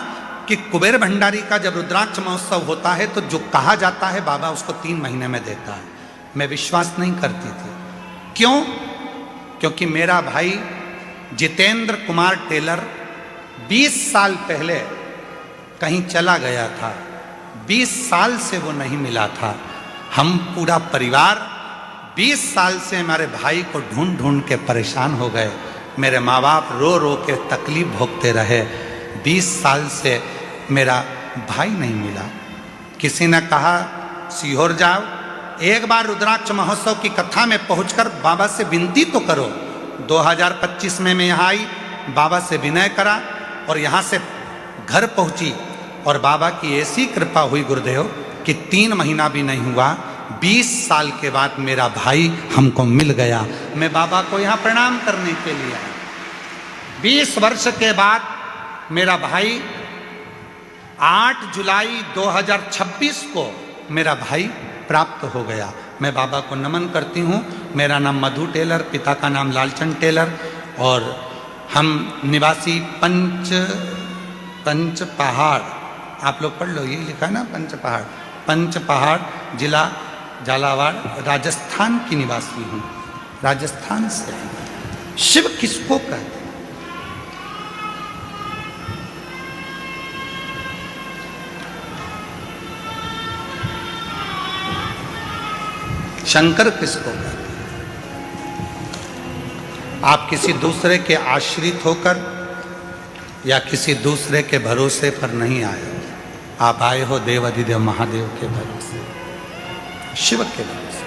कि कुबेर भंडारी का जब रुद्राक्ष महोत्सव होता है तो जो कहा जाता है बाबा उसको 3 महीने में देता है। मैं विश्वास नहीं करती थी। क्यों? क्योंकि मेरा भाई जितेंद्र कुमार टेलर 20 साल पहले कहीं चला गया था। 20 साल से वो नहीं मिला था। हम पूरा परिवार 20 साल से हमारे भाई को ढूंढ ढूंढ के परेशान हो गए। मेरे माँ बाप रो रो के तकलीफ भोगते रहे। 20 साल से मेरा भाई नहीं मिला। किसी ने कहा सीहोर जाओ, एक बार रुद्राक्ष महोत्सव की कथा में पहुंचकर बाबा से विनती तो करो। 2025 में मैं यहाँ आई, बाबा से विनय करा और यहाँ से घर पहुंची और बाबा की ऐसी कृपा हुई गुरुदेव कि 3 महीना भी नहीं हुआ, 20 साल के बाद मेरा भाई हमको मिल गया। मैं बाबा को यहाँ प्रणाम करने के लिए आया। 20 वर्ष के बाद मेरा भाई 8 जुलाई 2026 को मेरा भाई प्राप्त हो गया। मैं बाबा को नमन करती हूँ। मेरा नाम मधु टेलर, पिता का नाम लालचंद टेलर और हम निवासी पंच पहाड़, आप लोग पढ़ लो, ये लिखा ना पंच पहाड़ जिला झालावाड़ राजस्थान की निवासी हूँ। राजस्थान से शिव किसको कहते हैं? शंकर किसको कहते हैं? आप किसी दूसरे के आश्रित होकर या किसी दूसरे के भरोसे पर नहीं आए हो। आप आए हो देव अधिदेव महादेव के भरोसे, शिव के भरोसे।